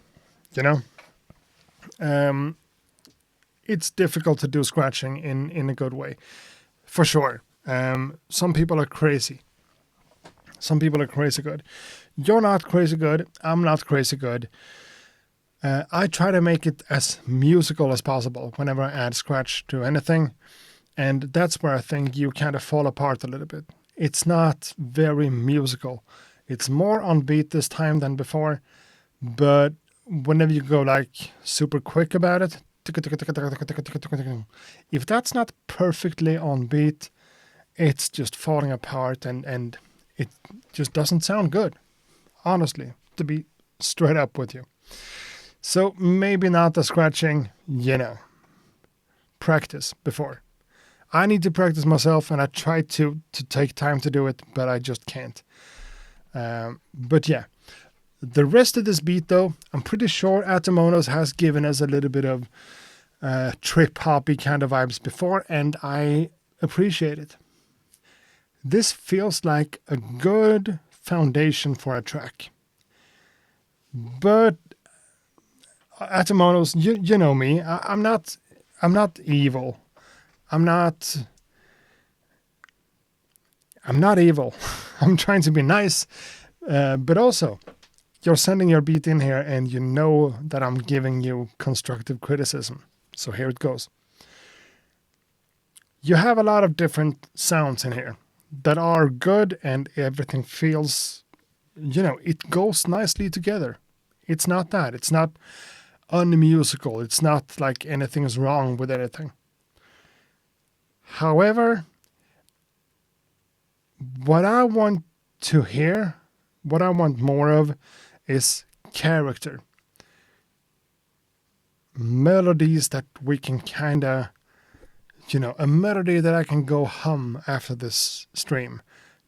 You know, it's difficult to do scratching in a good way, for sure. Some people are crazy. Some people are crazy good. You're not crazy good. I'm not crazy good. I try to make it as musical as possible whenever I add scratch to anything. And that's where I think you kind of fall apart a little bit. It's not very musical. It's more on beat this time than before. But whenever you go like super quick about it, if that's not perfectly on beat, it's just falling apart and it just doesn't sound good, honestly, to be straight up with you. So maybe not the scratching, you know, practice before. I need to practice myself and I try to take time to do it, but I just can't. But yeah, the rest of this beat though, I'm pretty sure Atamonos has given us a little bit of trip hoppy kind of vibes before, and I appreciate it. This feels like a good foundation for a track. But Atamonos, you know me. I'm not evil. I'm not evil. I'm trying to be nice, but also you're sending your beat in here, and you know that I'm giving you constructive criticism. So here it goes. You have a lot of different sounds in here that are good, and everything feels, you know, it goes nicely together. It's not that. It's not unmusical. It's not like anything is wrong with anything. However, what I want to hear, what I want more of, is character. Melodies that we can kind of, you know, a melody that I can go hum after this stream.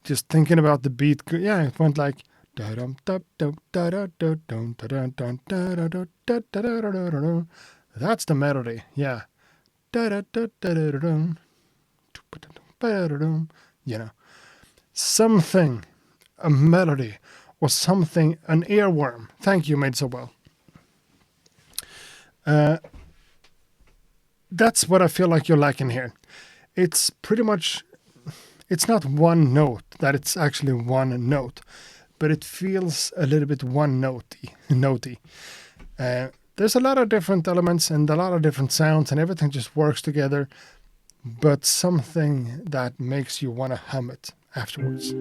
Just thinking about the beat. Yeah, it went like. That's the melody. Yeah. You know, something, a melody or something, an earworm. Thank you, made so well. That's what I feel like you're liking here. It's pretty much, it's not one note, that it's actually one note, but it feels a little bit one notey. There's a lot of different elements and a lot of different sounds, and everything just works together, but something that makes you want to hum it afterwards.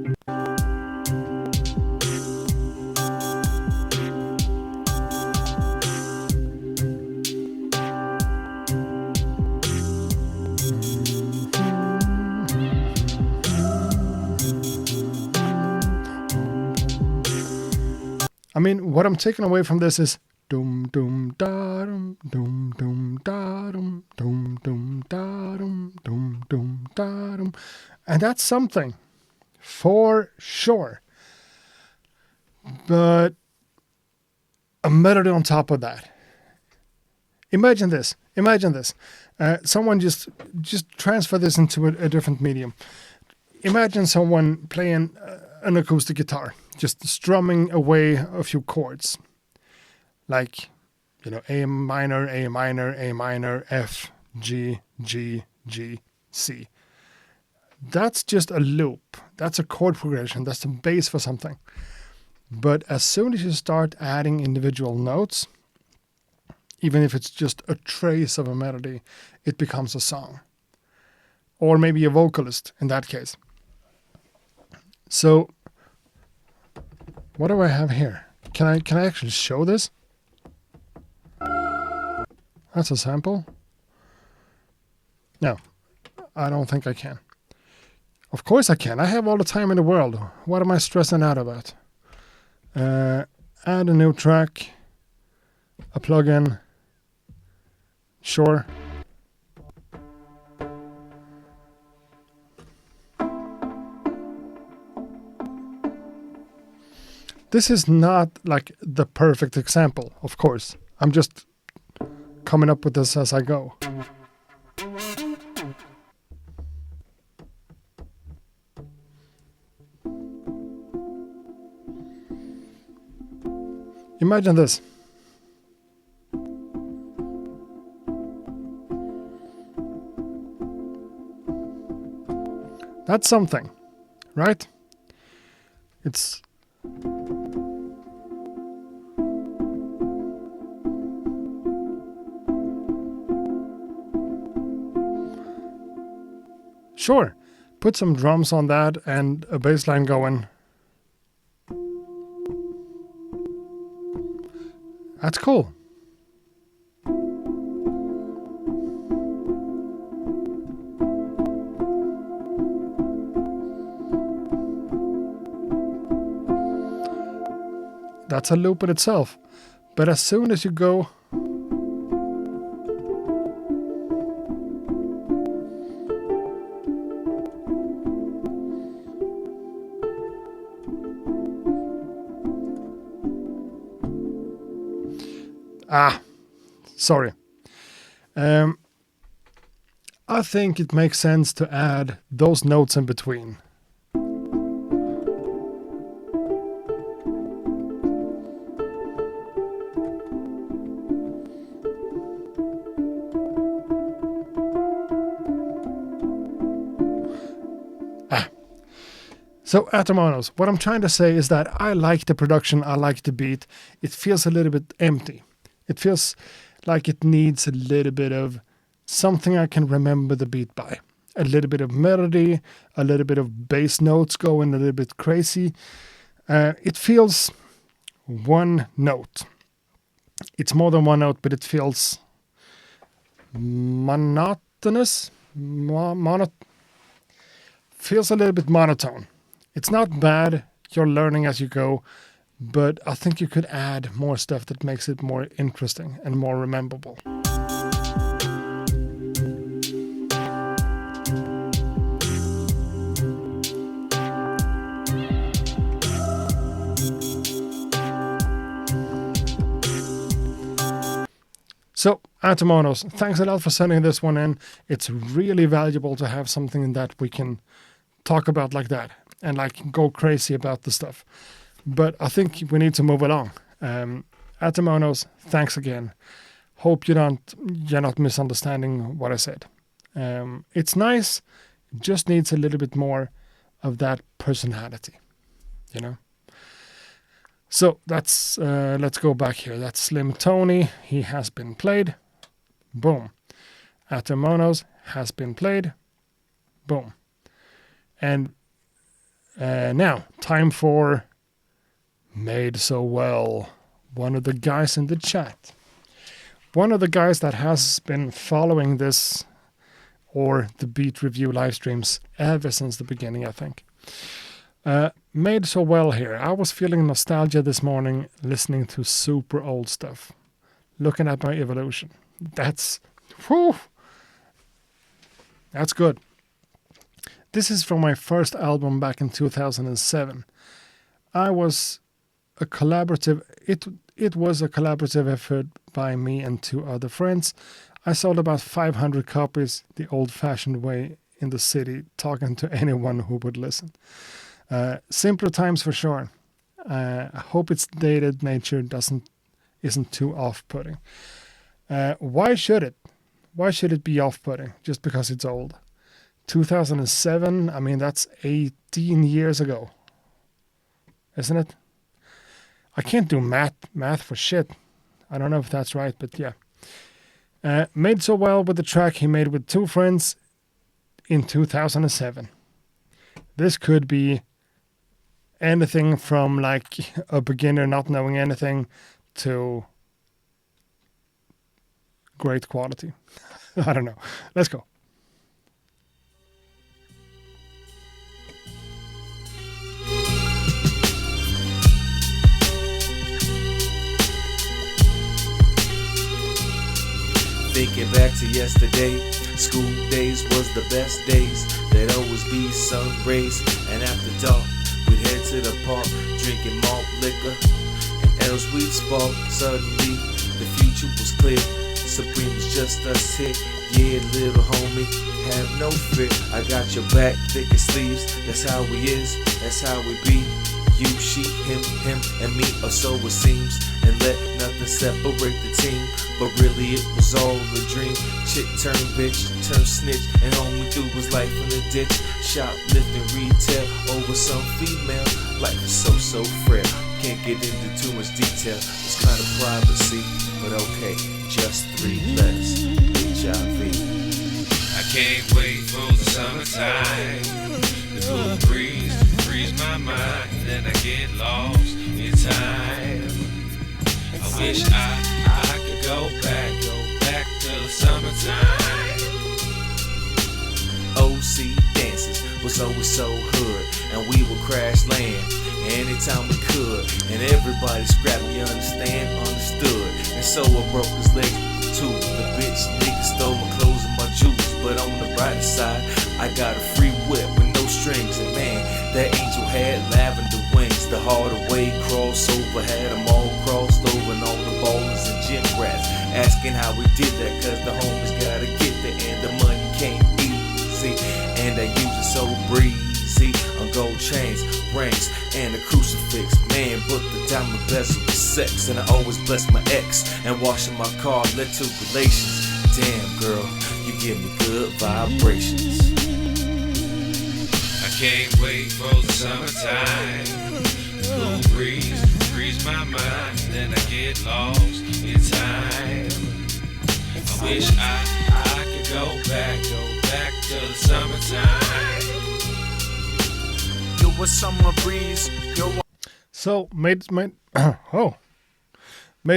I mean, what I'm taking away from this is dum dum da dum dum dum da dum dum dum da dum dum dum da dum, and that's something for sure. But a melody on top of that. Imagine this. Someone just transfer this into a different medium. Imagine someone playing an acoustic guitar, just strumming away a few chords. Like, you know, A minor, A minor, A minor, F, G, G, G, C. That's just a loop. That's a chord progression. That's the base for something. But as soon as you start adding individual notes, even if it's just a trace of a melody, it becomes a song. Or maybe a vocalist in that case. So what do I have here? Can I actually show this? That's a sample. No, I don't think I can. Of course I can. I have all the time in the world. What am I stressing out about? Add a new track. A plugin. Sure. This is not like the perfect example, of course. I'm just coming up with this as I go. Imagine this. That's something, right? It's sure, put some drums on that and a bass line going. That's cool. That's a loop in itself. But as soon as you go sorry. I think it makes sense to add those notes in between. So Atomonos, what I'm trying to say is that I like the production, I like the beat. It feels a little bit empty. It feels like it needs a little bit of something I can remember the beat by. A little bit of melody, a little bit of bass notes going a little bit crazy. It feels one note. It's more than one note, but it feels monotonous. Feels a little bit monotone. It's not bad, you're learning as you go, but I think you could add more stuff that makes it more interesting and more rememberable. So, Atomonos, thanks a lot for sending this one in. It's really valuable to have something that we can talk about like that and like go crazy about the stuff. But I think we need to move along. Atomonos, thanks again. Hope you're not misunderstanding what I said. It's nice, just needs a little bit more of that personality, you know? So that's let's go back here. That's Slim Tony. He has been played. Boom. Atomonos has been played. Boom. And now, time for Made So Well. One of the guys in the chat. One of the guys that has been following this or the Beat Review live streams ever since the beginning, I think. Made So Well here. I was feeling nostalgia this morning listening to super old stuff. Looking at my evolution. That's good. This is from my first album back in 2007. It was a collaborative effort by me and two other friends. I sold about 500 copies the old-fashioned way in the city, talking to anyone who would listen. Simpler times for sure. I hope its dated nature isn't too off-putting. Why should it? Why should it be off-putting just because it's old? 2007, I mean, that's 18 years ago, isn't it? I can't do math for shit. I don't know if that's right, but yeah. Made so well with the track he made with two friends in 2007. This could be anything from like a beginner not knowing anything to great quality. I don't know. Let's go. Thinking back to yesterday, school days was the best days. There'd always be sun rays, and after dark, we'd head to the park, drinking malt liquor, and else we'd spark. Suddenly, the future was clear. Supreme was just us here. Yeah, little homie, have no fear. I got your back, thick as sleeves. That's how we is, that's how we be. You, she, him, and me, or so it seems. And let nothing separate the team. But really it was all a dream. Chick turned bitch, turned snitch, and all we threw was life in the ditch. Shoplifting retail over some female. Life is so frail. Can't get into too much detail. It's kind of privacy, but okay, just 3 letters. HIV. I can't wait for the summertime. The cool breeze frees my mind, then I get lost in time. I wish I could go back to the summertime. OC dances was always so hood, and we would crash land anytime we could. And everybody scrapped, you understood. And so I broke his legs too. The bitch nigga stole my clothes and my jewels. But on the brighter side, I got a free whip with no strings. And man, that angel had lavender wings. The harder way crossover had them all crossed over. And all the ballers and gym rats asking how we did that, cause the homies gotta get there and the money can't easy. And I use it so breezy on gold chains, rings, and a crucifix. Man, but the diamond bezel was sex. And I always bless my ex, and washing my car led to relations. Damn girl, you give me good vibrations. I can't wait for the summertime. The cool breeze frees my mind, then I get lost in time. I wish I could go back to the summertime. Yo, a summer breeze, yo. So, made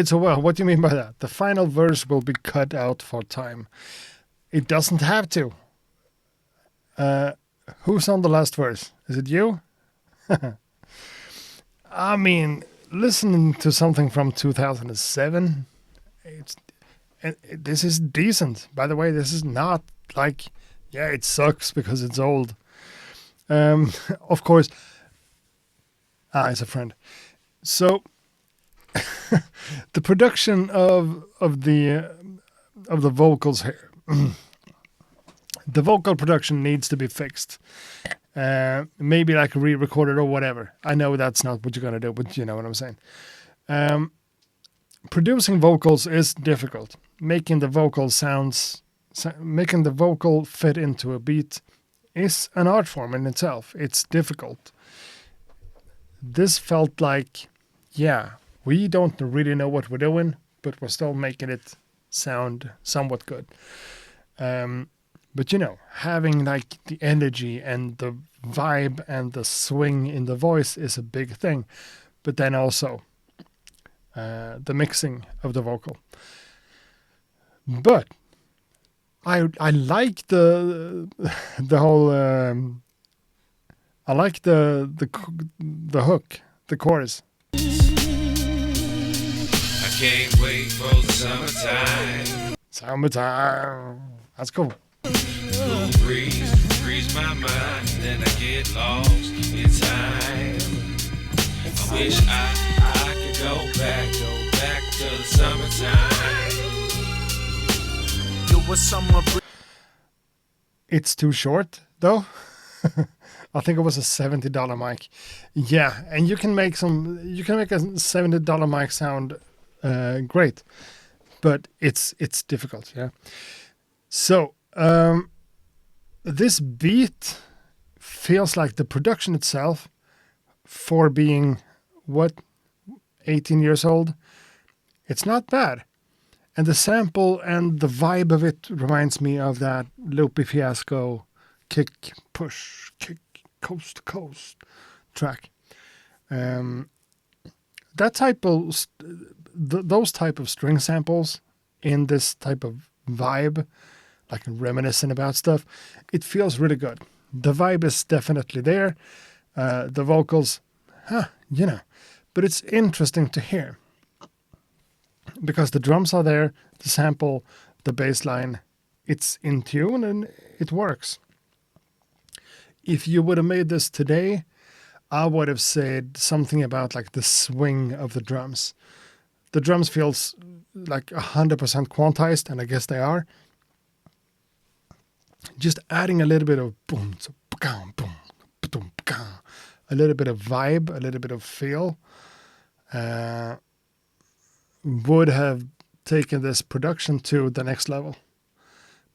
so well. What do you mean by that? The final verse will be cut out for time. It doesn't have to. Who's on the last verse? Is it you? I mean, listening to something from 2007, this is decent. By the way, this is not like, yeah, it sucks because it's old. Of course, it's a friend. So the production of the vocals here, the vocal production needs to be fixed. Maybe like re-recorded or whatever. I know that's not what you're gonna do, but you know what I'm saying. Producing vocals is difficult. Making the vocal fit into a beat is an art form in itself. It's difficult. This felt like, yeah, we don't really know what we're doing, but we're still making it sound somewhat good. But you know, having like the energy and the vibe and the swing in the voice is a big thing. But then also the mixing of the vocal. But I like the whole I like the hook, the chorus. I can't wait for the summertime. Summertime. That's cool. Cool breeze frees my mind, then I get lost in time. I wish I could go back to the summertime. Yo, a summer breeze. It's too short though. I think it was a $70 mic. Yeah, and you can make a $70 mic sound great, but it's difficult. Yeah. So this beat feels like the production itself, for being, 18 years old, it's not bad. And the sample and the vibe of it reminds me of that Loopy Fiasco kick, push, kick, coast to coast track. That type of those type of string samples in this type of vibe, like reminiscent about stuff, it feels really good. The vibe is definitely there. The vocals, but it's interesting to hear because the drums are there, the sample, the bass line, it's in tune and it works. If you would have made this today, I would have said something about like the swing of the drums. The drums feels like 100% quantized, and I guess they are. Just adding a little bit of boom, boom, boom, boom, a little bit of vibe, a little bit of feel, would have taken this production to the next level.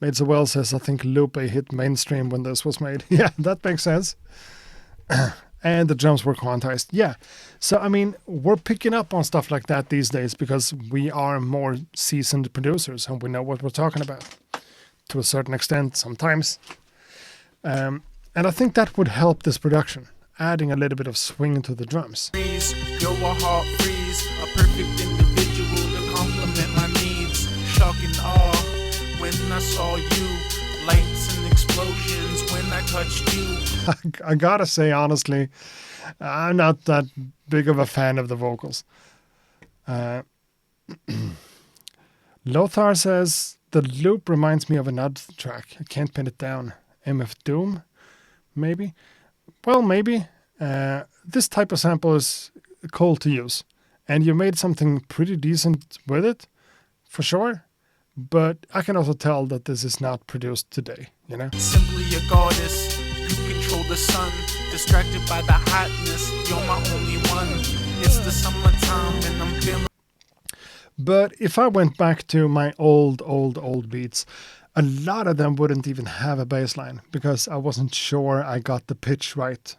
Made so well says, I think Lupe hit mainstream when this was made. Yeah, that makes sense. And the drums were quantized. Yeah. So, I mean, we're picking up on stuff like that these days because we are more seasoned producers and we know what we're talking about to a certain extent sometimes. And I think that would help this production, adding a little bit of swing to the drums. You're a heart freeze, a perfect individual to complement my needs. Shock and awe when I saw you, lights and explosions when I touched you. I gotta say, honestly, I'm not that big of a fan of the vocals. Lothar says, the loop reminds me of another track. I can't pin it down. MF Doom, maybe? Well, maybe. This type of sample is cool to use. And you made something pretty decent with it, for sure. But I can also tell that this is not produced today, you know? Simply a goddess, you control the sun. Distracted by the hotness, you're my only one. It's the summertime and I'm feeling. But if I went back to my old beats, a lot of them wouldn't even have a bass line because I wasn't sure I got the pitch right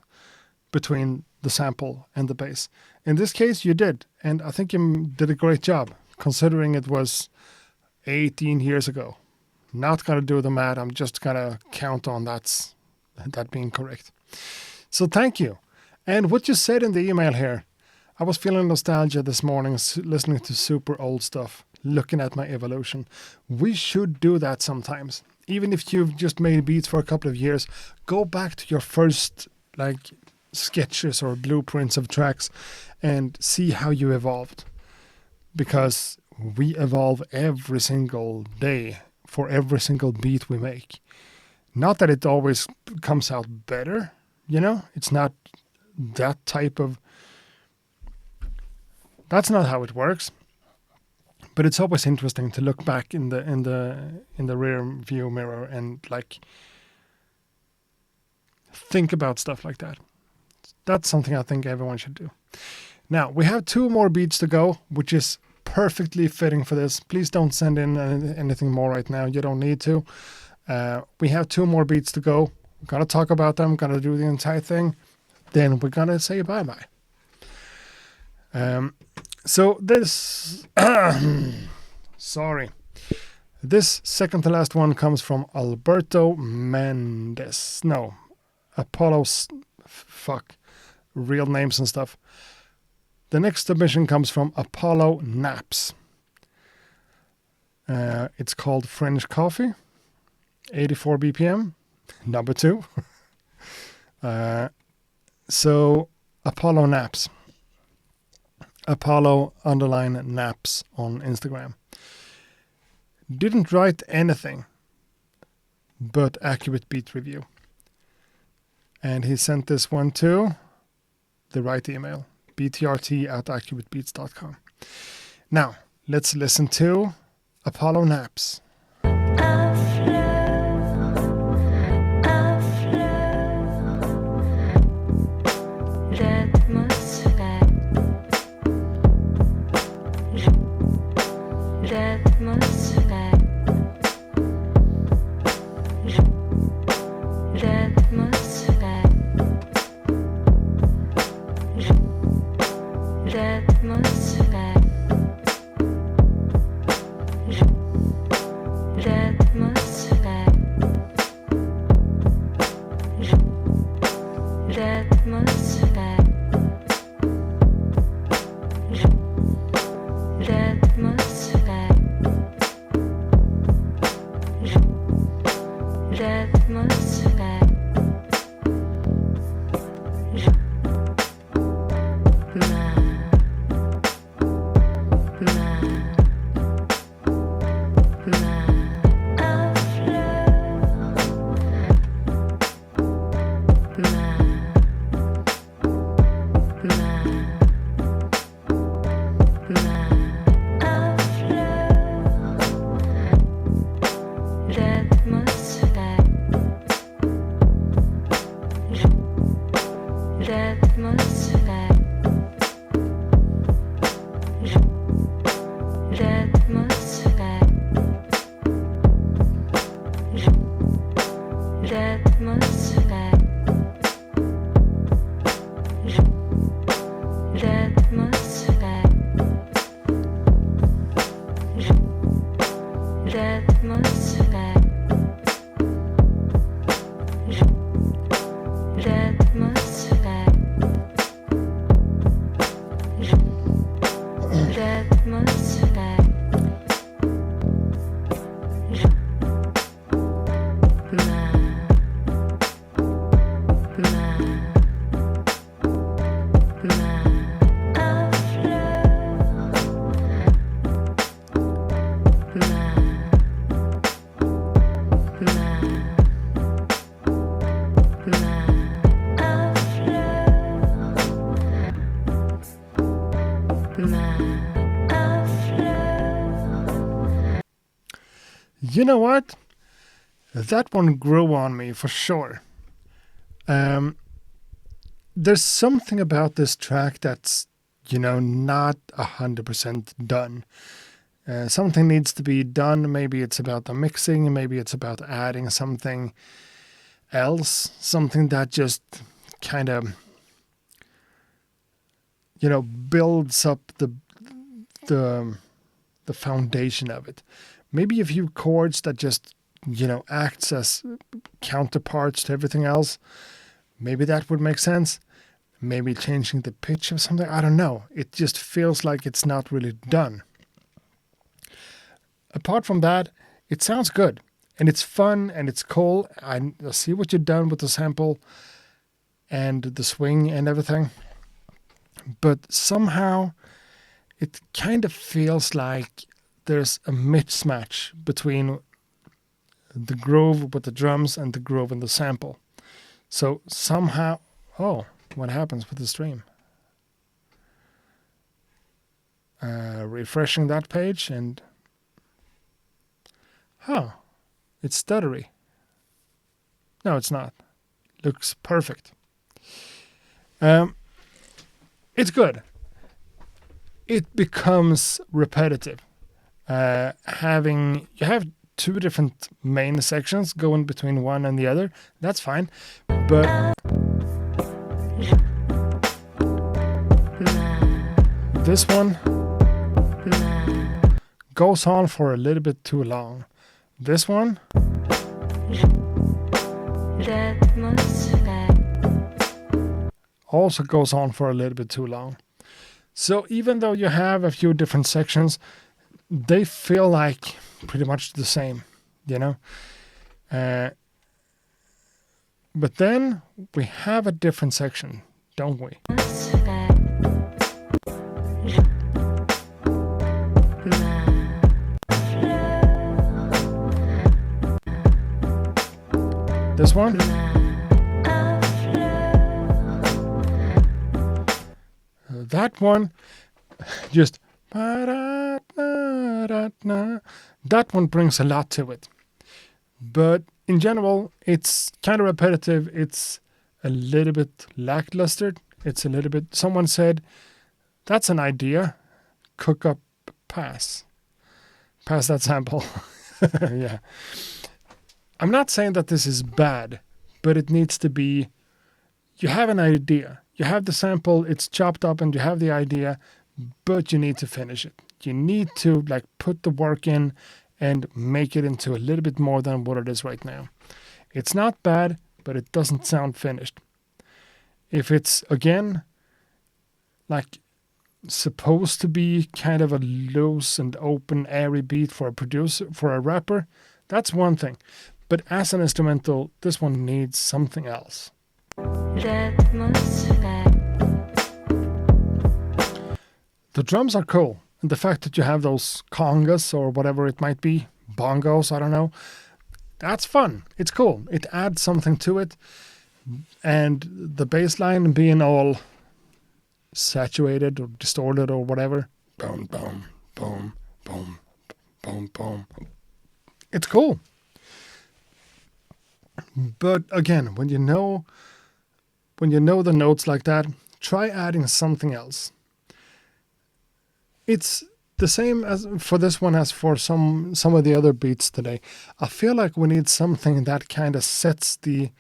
between the sample and the bass. In this case, you did. And I think you did a great job considering it was 18 years ago. Not going to do the math. I'm just going to count on that being correct. So thank you. And what you said in the email here, I was feeling nostalgia this morning listening to super old stuff, looking at my evolution. We should do that sometimes. Even if you've just made beats for a couple of years, go back to your first sketches or blueprints of tracks and see how you evolved. Because we evolve every single day for every single beat we make. Not that it always comes out better, it's not that type of. That's not how it works. But it's always interesting to look back in the rear view mirror and think about stuff like that. That's something I think everyone should do. Now, we have 2 more beats to go, which is perfectly fitting for this. Please don't send in anything more right now. You don't need to. We have 2 more beats to go. We're going to talk about them. Going to do the entire thing. Then we're going to say bye-bye. So this... sorry. This second to last one comes from Alberto Mendes. No. Apollo's... Fuck. Real names and stuff. The next submission comes from Apollo Naps. It's called French Coffee. 84 BPM. Number 2. So, Apollo Naps. Apollo _Naps on Instagram. Didn't write anything but accurate beat review. And he sent this one to the right email. BTRT@accuratebeats.com. Now, let's listen to Apollo Naps. You know what? That one grew on me for sure. There's something about this track that's, not 100% done. Something needs to be done. Maybe it's about the mixing. Maybe it's about adding something else. Something that just kind of, builds up the foundation of it. Maybe a few chords that just, acts as counterparts to everything else. Maybe that would make sense. Maybe changing the pitch of something. I don't know. It just feels like it's not really done. Apart from that, it sounds good. And it's fun and it's cool. I see what you've done with the sample and the swing and everything. But somehow it kind of feels like there's a mismatch between the groove with the drums and the groove in the sample. So somehow, what happens with the stream? Refreshing that page and, it's stuttery. No, it's not. Looks perfect. It's good. It becomes repetitive. You have two different main sections going between one and the other. That's fine. But this one goes on for a little bit too long. This one also goes on for a little bit too long. So even though you have a few different sections, they feel like pretty much the same, But then we have a different section, don't we? This one? That one just that one brings a lot to it. But in general, it's kind of repetitive. It's a little bit lackluster. It's a little bit, someone said, that's an idea. Cook up, pass that sample. Yeah. I'm not saying that this is bad, but it needs to be, you have an idea. You have the sample, it's chopped up and you have the idea, but you need to finish it. You need to put the work in and make it into a little bit more than what it is right now. It's not bad, but it doesn't sound finished. If it's, again, like supposed to be kind of a loose and open, airy beat for a producer, for a rapper, that's one thing. But as an instrumental, this one needs something else. The drums are cool. And the fact that you have those congas or whatever it might be, bongos, I don't know, that's fun. It's cool. It adds something to it. And the bass line being all saturated or distorted or whatever, boom, boom, boom, boom, boom, boom. It's cool. But again, when you know the notes like that, try adding something else. It's the same as for this one as for some of the other beats today. I feel like we need something that kind of sets the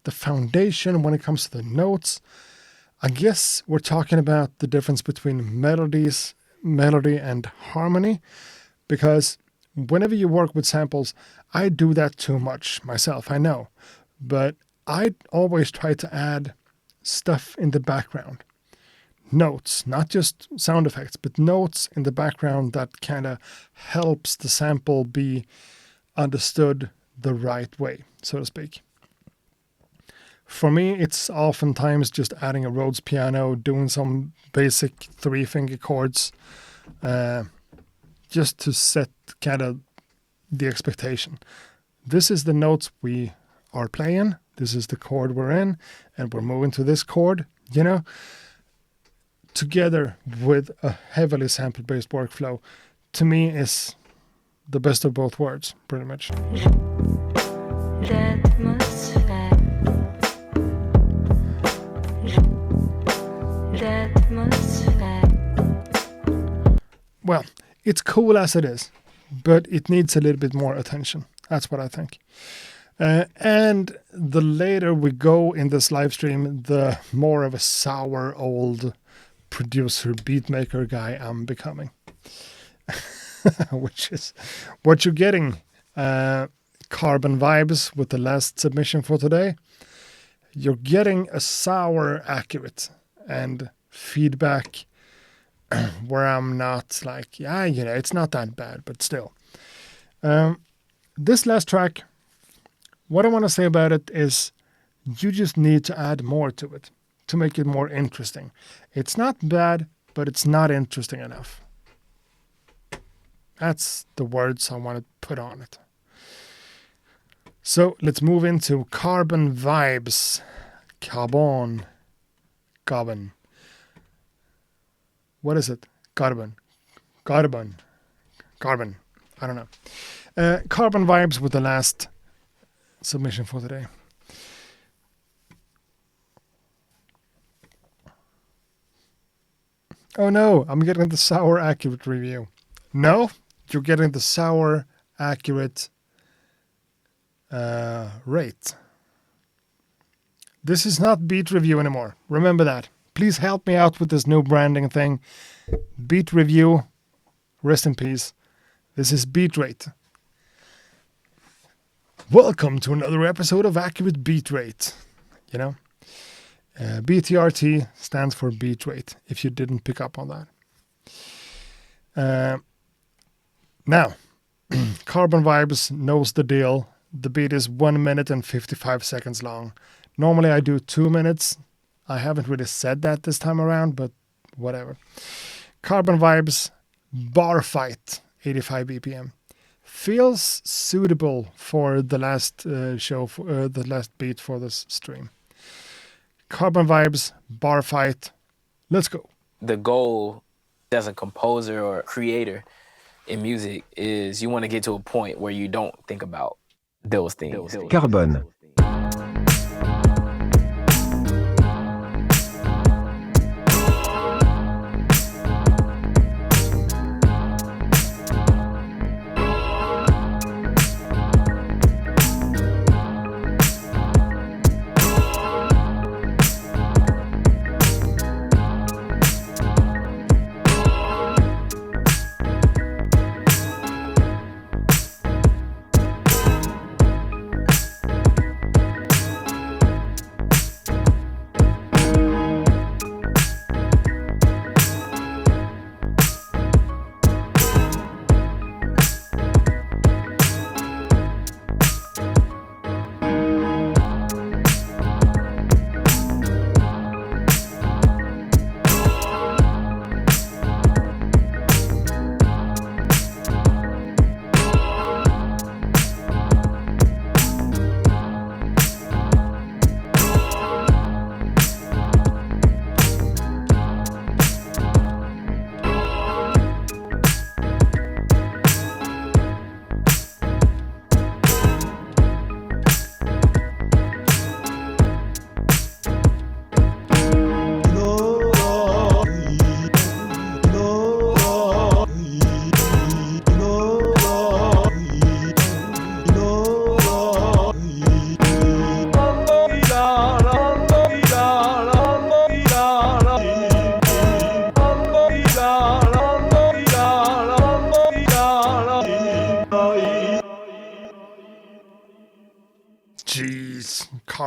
foundation when it comes to the notes. I guess we're talking about the difference between melody and harmony, because whenever you work with samples, I do that too much myself, I know. But I always try to add stuff in the background. Notes, not just sound effects, but notes in the background that kind of helps the sample be understood the right way, so to speak. For me, it's oftentimes just adding a Rhodes piano, doing some basic 3-finger chords, just to set kind of the expectation. This is the notes we are playing. This is the chord we're in, and we're moving to this chord, together with a heavily sample-based workflow, to me is the best of both worlds, pretty much. Well, it's cool as it is, but it needs a little bit more attention. That's what I think. And the later we go in this live stream, the more of a sour old producer, beatmaker guy I'm becoming. Which is what you're getting. Carbon Vibes with the last submission for today. You're getting a sour accurate and feedback where I'm not like, it's not that bad, but still. This last track, what I want to say about it is you just need to add more to it to make it more interesting. It's not bad, but it's not interesting enough. That's the words I want to put on it. So let's move into Carbon Vibes. Carbon. What is it? Carbon. I don't know. Carbon Vibes with the last submission for today. Oh no, I'm getting the sour accurate review. No, you're getting the sour accurate rate. This is not Beat Review anymore. Remember that. Please help me out with this new branding thing. Beat Review, rest in peace. This is Beat Rate. Welcome to another episode of Accurate Beat Rate. BTRT stands for beat rate, if you didn't pick up on that. Now, Carbon Vibes knows the deal. The beat is 1 minute and 55 seconds long. Normally I do 2 minutes. I haven't really said that this time around, but whatever. Carbon Vibes, Bar Fight, 85 BPM. Feels suitable for the last the last beat for this stream. Carbon Vibes, Bar Fight. Let's go. The goal as a composer or creator in music is you want to get to a point where you don't think about those things. Carbone.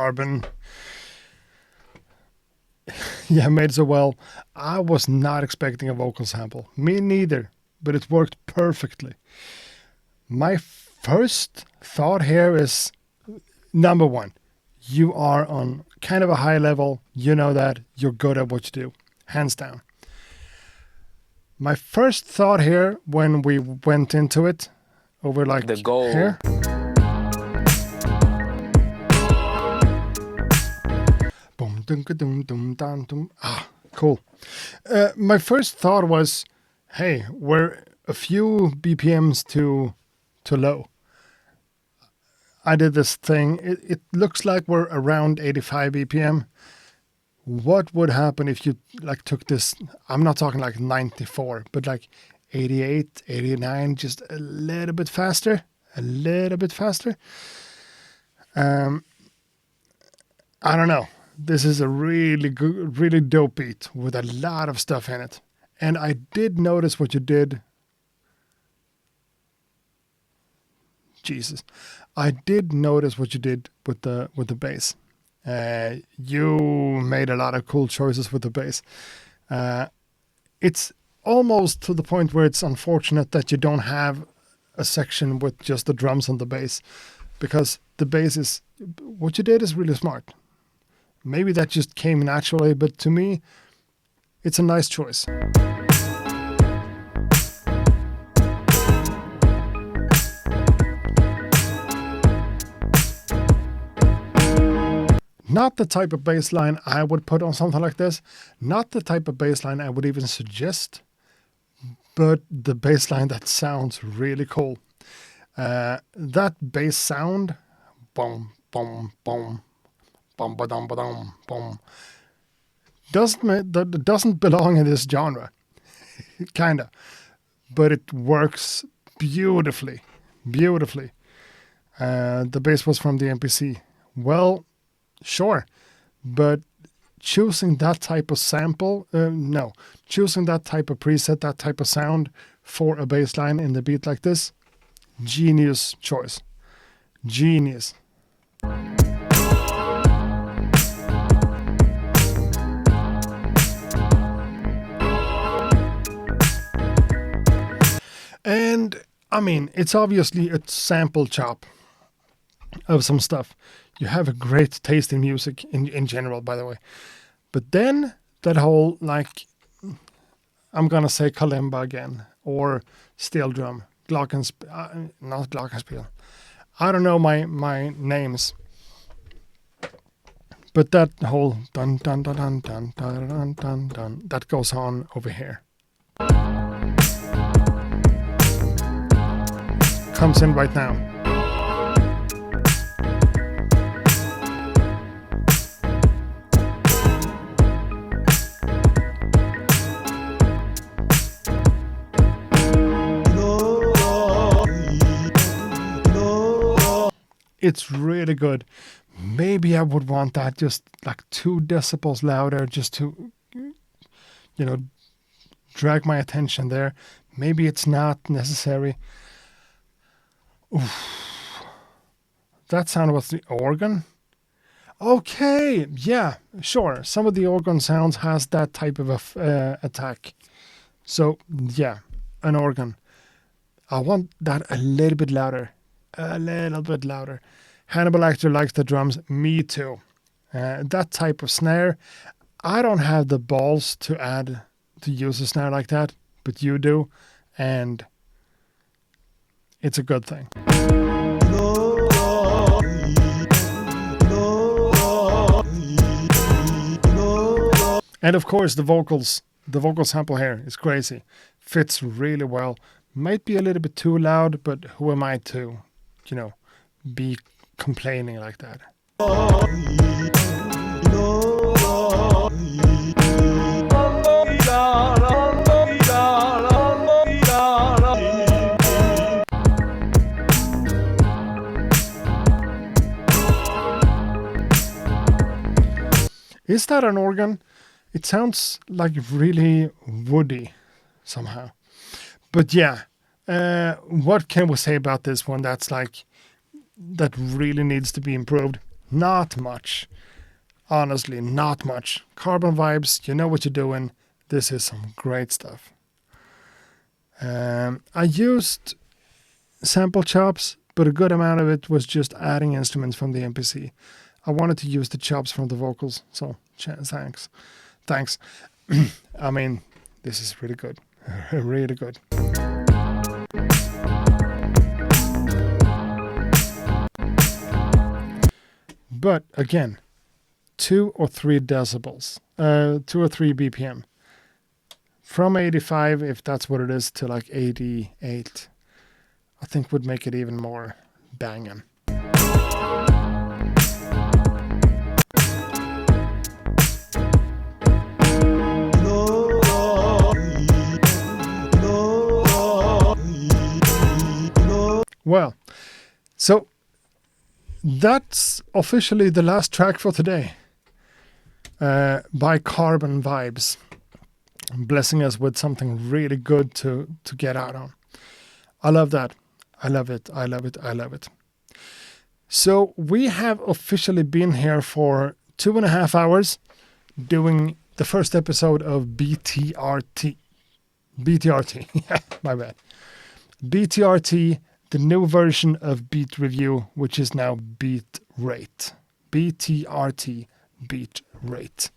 carbon. Yeah, made so well. I was not expecting a vocal sample. Me neither, but it worked perfectly. My first thought here is number one, you are on kind of a high level. You know that you're good at what you do, hands down. My first thought here when we went into it over like The goal. here. Boom, dum, dum, dum, dum, dum. Ah, cool. My first thought was, hey, we're a few BPMs too low. I did this thing. It looks like we're around 85 BPM. What would happen if you like took this? I'm not talking like 94, but like 88, 89, just a little bit faster, a little bit faster. I don't know. This is a really good, really dope beat with a lot of stuff in it. And I did notice what you did. Jesus. I did notice what you did with the bass. You made a lot of cool choices with the bass. It's almost to the point where it's unfortunate that you don't have a section with just the drums and the bass, because the bass is what you did is really smart. Maybe that just came naturally, but to me, it's a nice choice. Not the type of bass line I would put on something like this. Not the type of bass line I would even suggest, but the bass line that sounds really cool. That bass sound, boom, boom, boom, boom, ba-dum, ba-dum, boom, doesn't belong in this genre, kinda, but it works beautifully, beautifully. The bass was from the MPC. Well, sure, but choosing that type of sample, choosing that type of preset, that type of sound for a bass line in the beat like this, genius choice. Genius. And I mean, it's obviously a sample chop of some stuff. You have a great taste in music in general, by the way. But then that whole, like, I'm going to say kalimba again, or steel drum, not glockenspiel. I don't know my names. But that whole dun dun dun dun dun dun dun dun dun, that goes on over here. Comes in right now. It's really good. Maybe I would want that just like 2 decibels louder, just to, drag my attention there. Maybe it's not necessary. Oof. That sound was the organ. Okay, yeah, sure. Some of the organ sounds has that type of attack. So yeah, an organ. I want that a little bit louder. A little bit louder. Hannibal Lecter likes the drums. Me too. That type of snare, I don't have the balls to use a snare like that, but you do, and it's a good thing. And of course, the vocal sample here is crazy. Fits really well. Might be a little bit too loud, but who am I to, be complaining like that? Is that an organ? It sounds like really woody somehow. But yeah, what can we say about this one that really needs to be improved? Not much. Honestly, not much. Carbon Vibes, you know what you're doing. This is some great stuff. I used sample chops, but a good amount of it was just adding instruments from the MPC. I wanted to use the chops from the vocals, so thanks. Thanks. I mean, this is really good. Really good. But again, 2 or 3 decibels, 2 or 3 BPM. From 85, if that's what it is, to like 88, I think would make it even more banging. Well, so that's officially the last track for today. By Carbon Vibes, blessing us with something really good to get out on. I love that. I love it. I love it. I love it. So we have officially been here for 2.5 hours doing the first episode of BTRT. BTRT. Yeah, my bad. BTRT, the new version of Beat Review, which is now Beat Rate. BTRT, Beat Rate.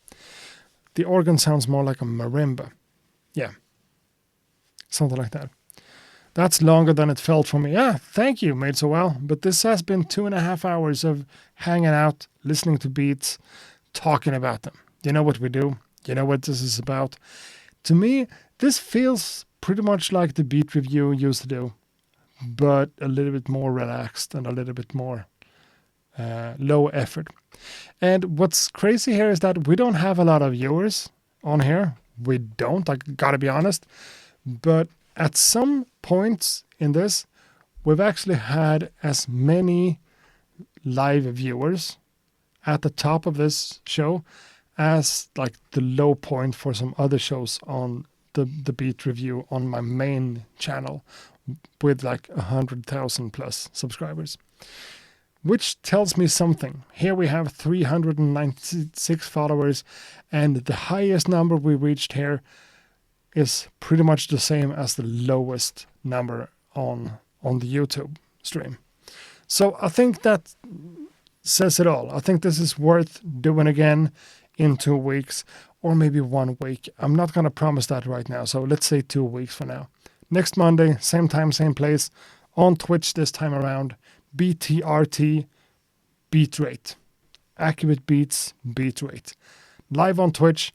The organ sounds more like a marimba. Yeah. Something like that. That's longer than it felt for me. Yeah, thank you, made so well. But this has been 2.5 hours of hanging out, listening to beats, talking about them. You know what we do? You know what this is about? To me, this feels pretty much like the Beat Review used to do, but a little bit more relaxed and a little bit more low effort. And what's crazy here is that we don't have a lot of viewers on here. We don't, I gotta be honest. But at some points in this, we've actually had as many live viewers at the top of this show as like the low point for some other shows on the Beat Review on my main channel with like 100,000 plus subscribers. Which tells me something. Here we have 396 followers, and the highest number we reached here is pretty much the same as the lowest number on the YouTube stream. So I think that says it all. I think this is worth doing again in 2 weeks, or maybe 1 week. I'm not going to promise that right now, so let's say 2 weeks for now. Next Monday, same time, same place, on Twitch this time around. BTRT, beat rate. Accurate beats, beat rate. Live on Twitch.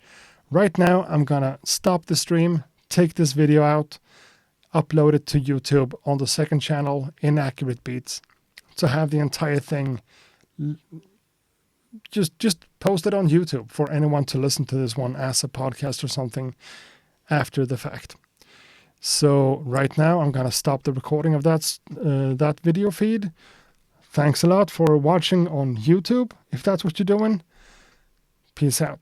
Right now, I'm gonna stop the stream, take this video out, upload it to YouTube on the second channel, Inaccurate Beats, to have the entire thing just post it on YouTube for anyone to listen to this one as a podcast or something after the fact. So right now I'm gonna stop the recording of that video feed. Thanks a lot for watching on YouTube, if that's what you're doing. Peace out.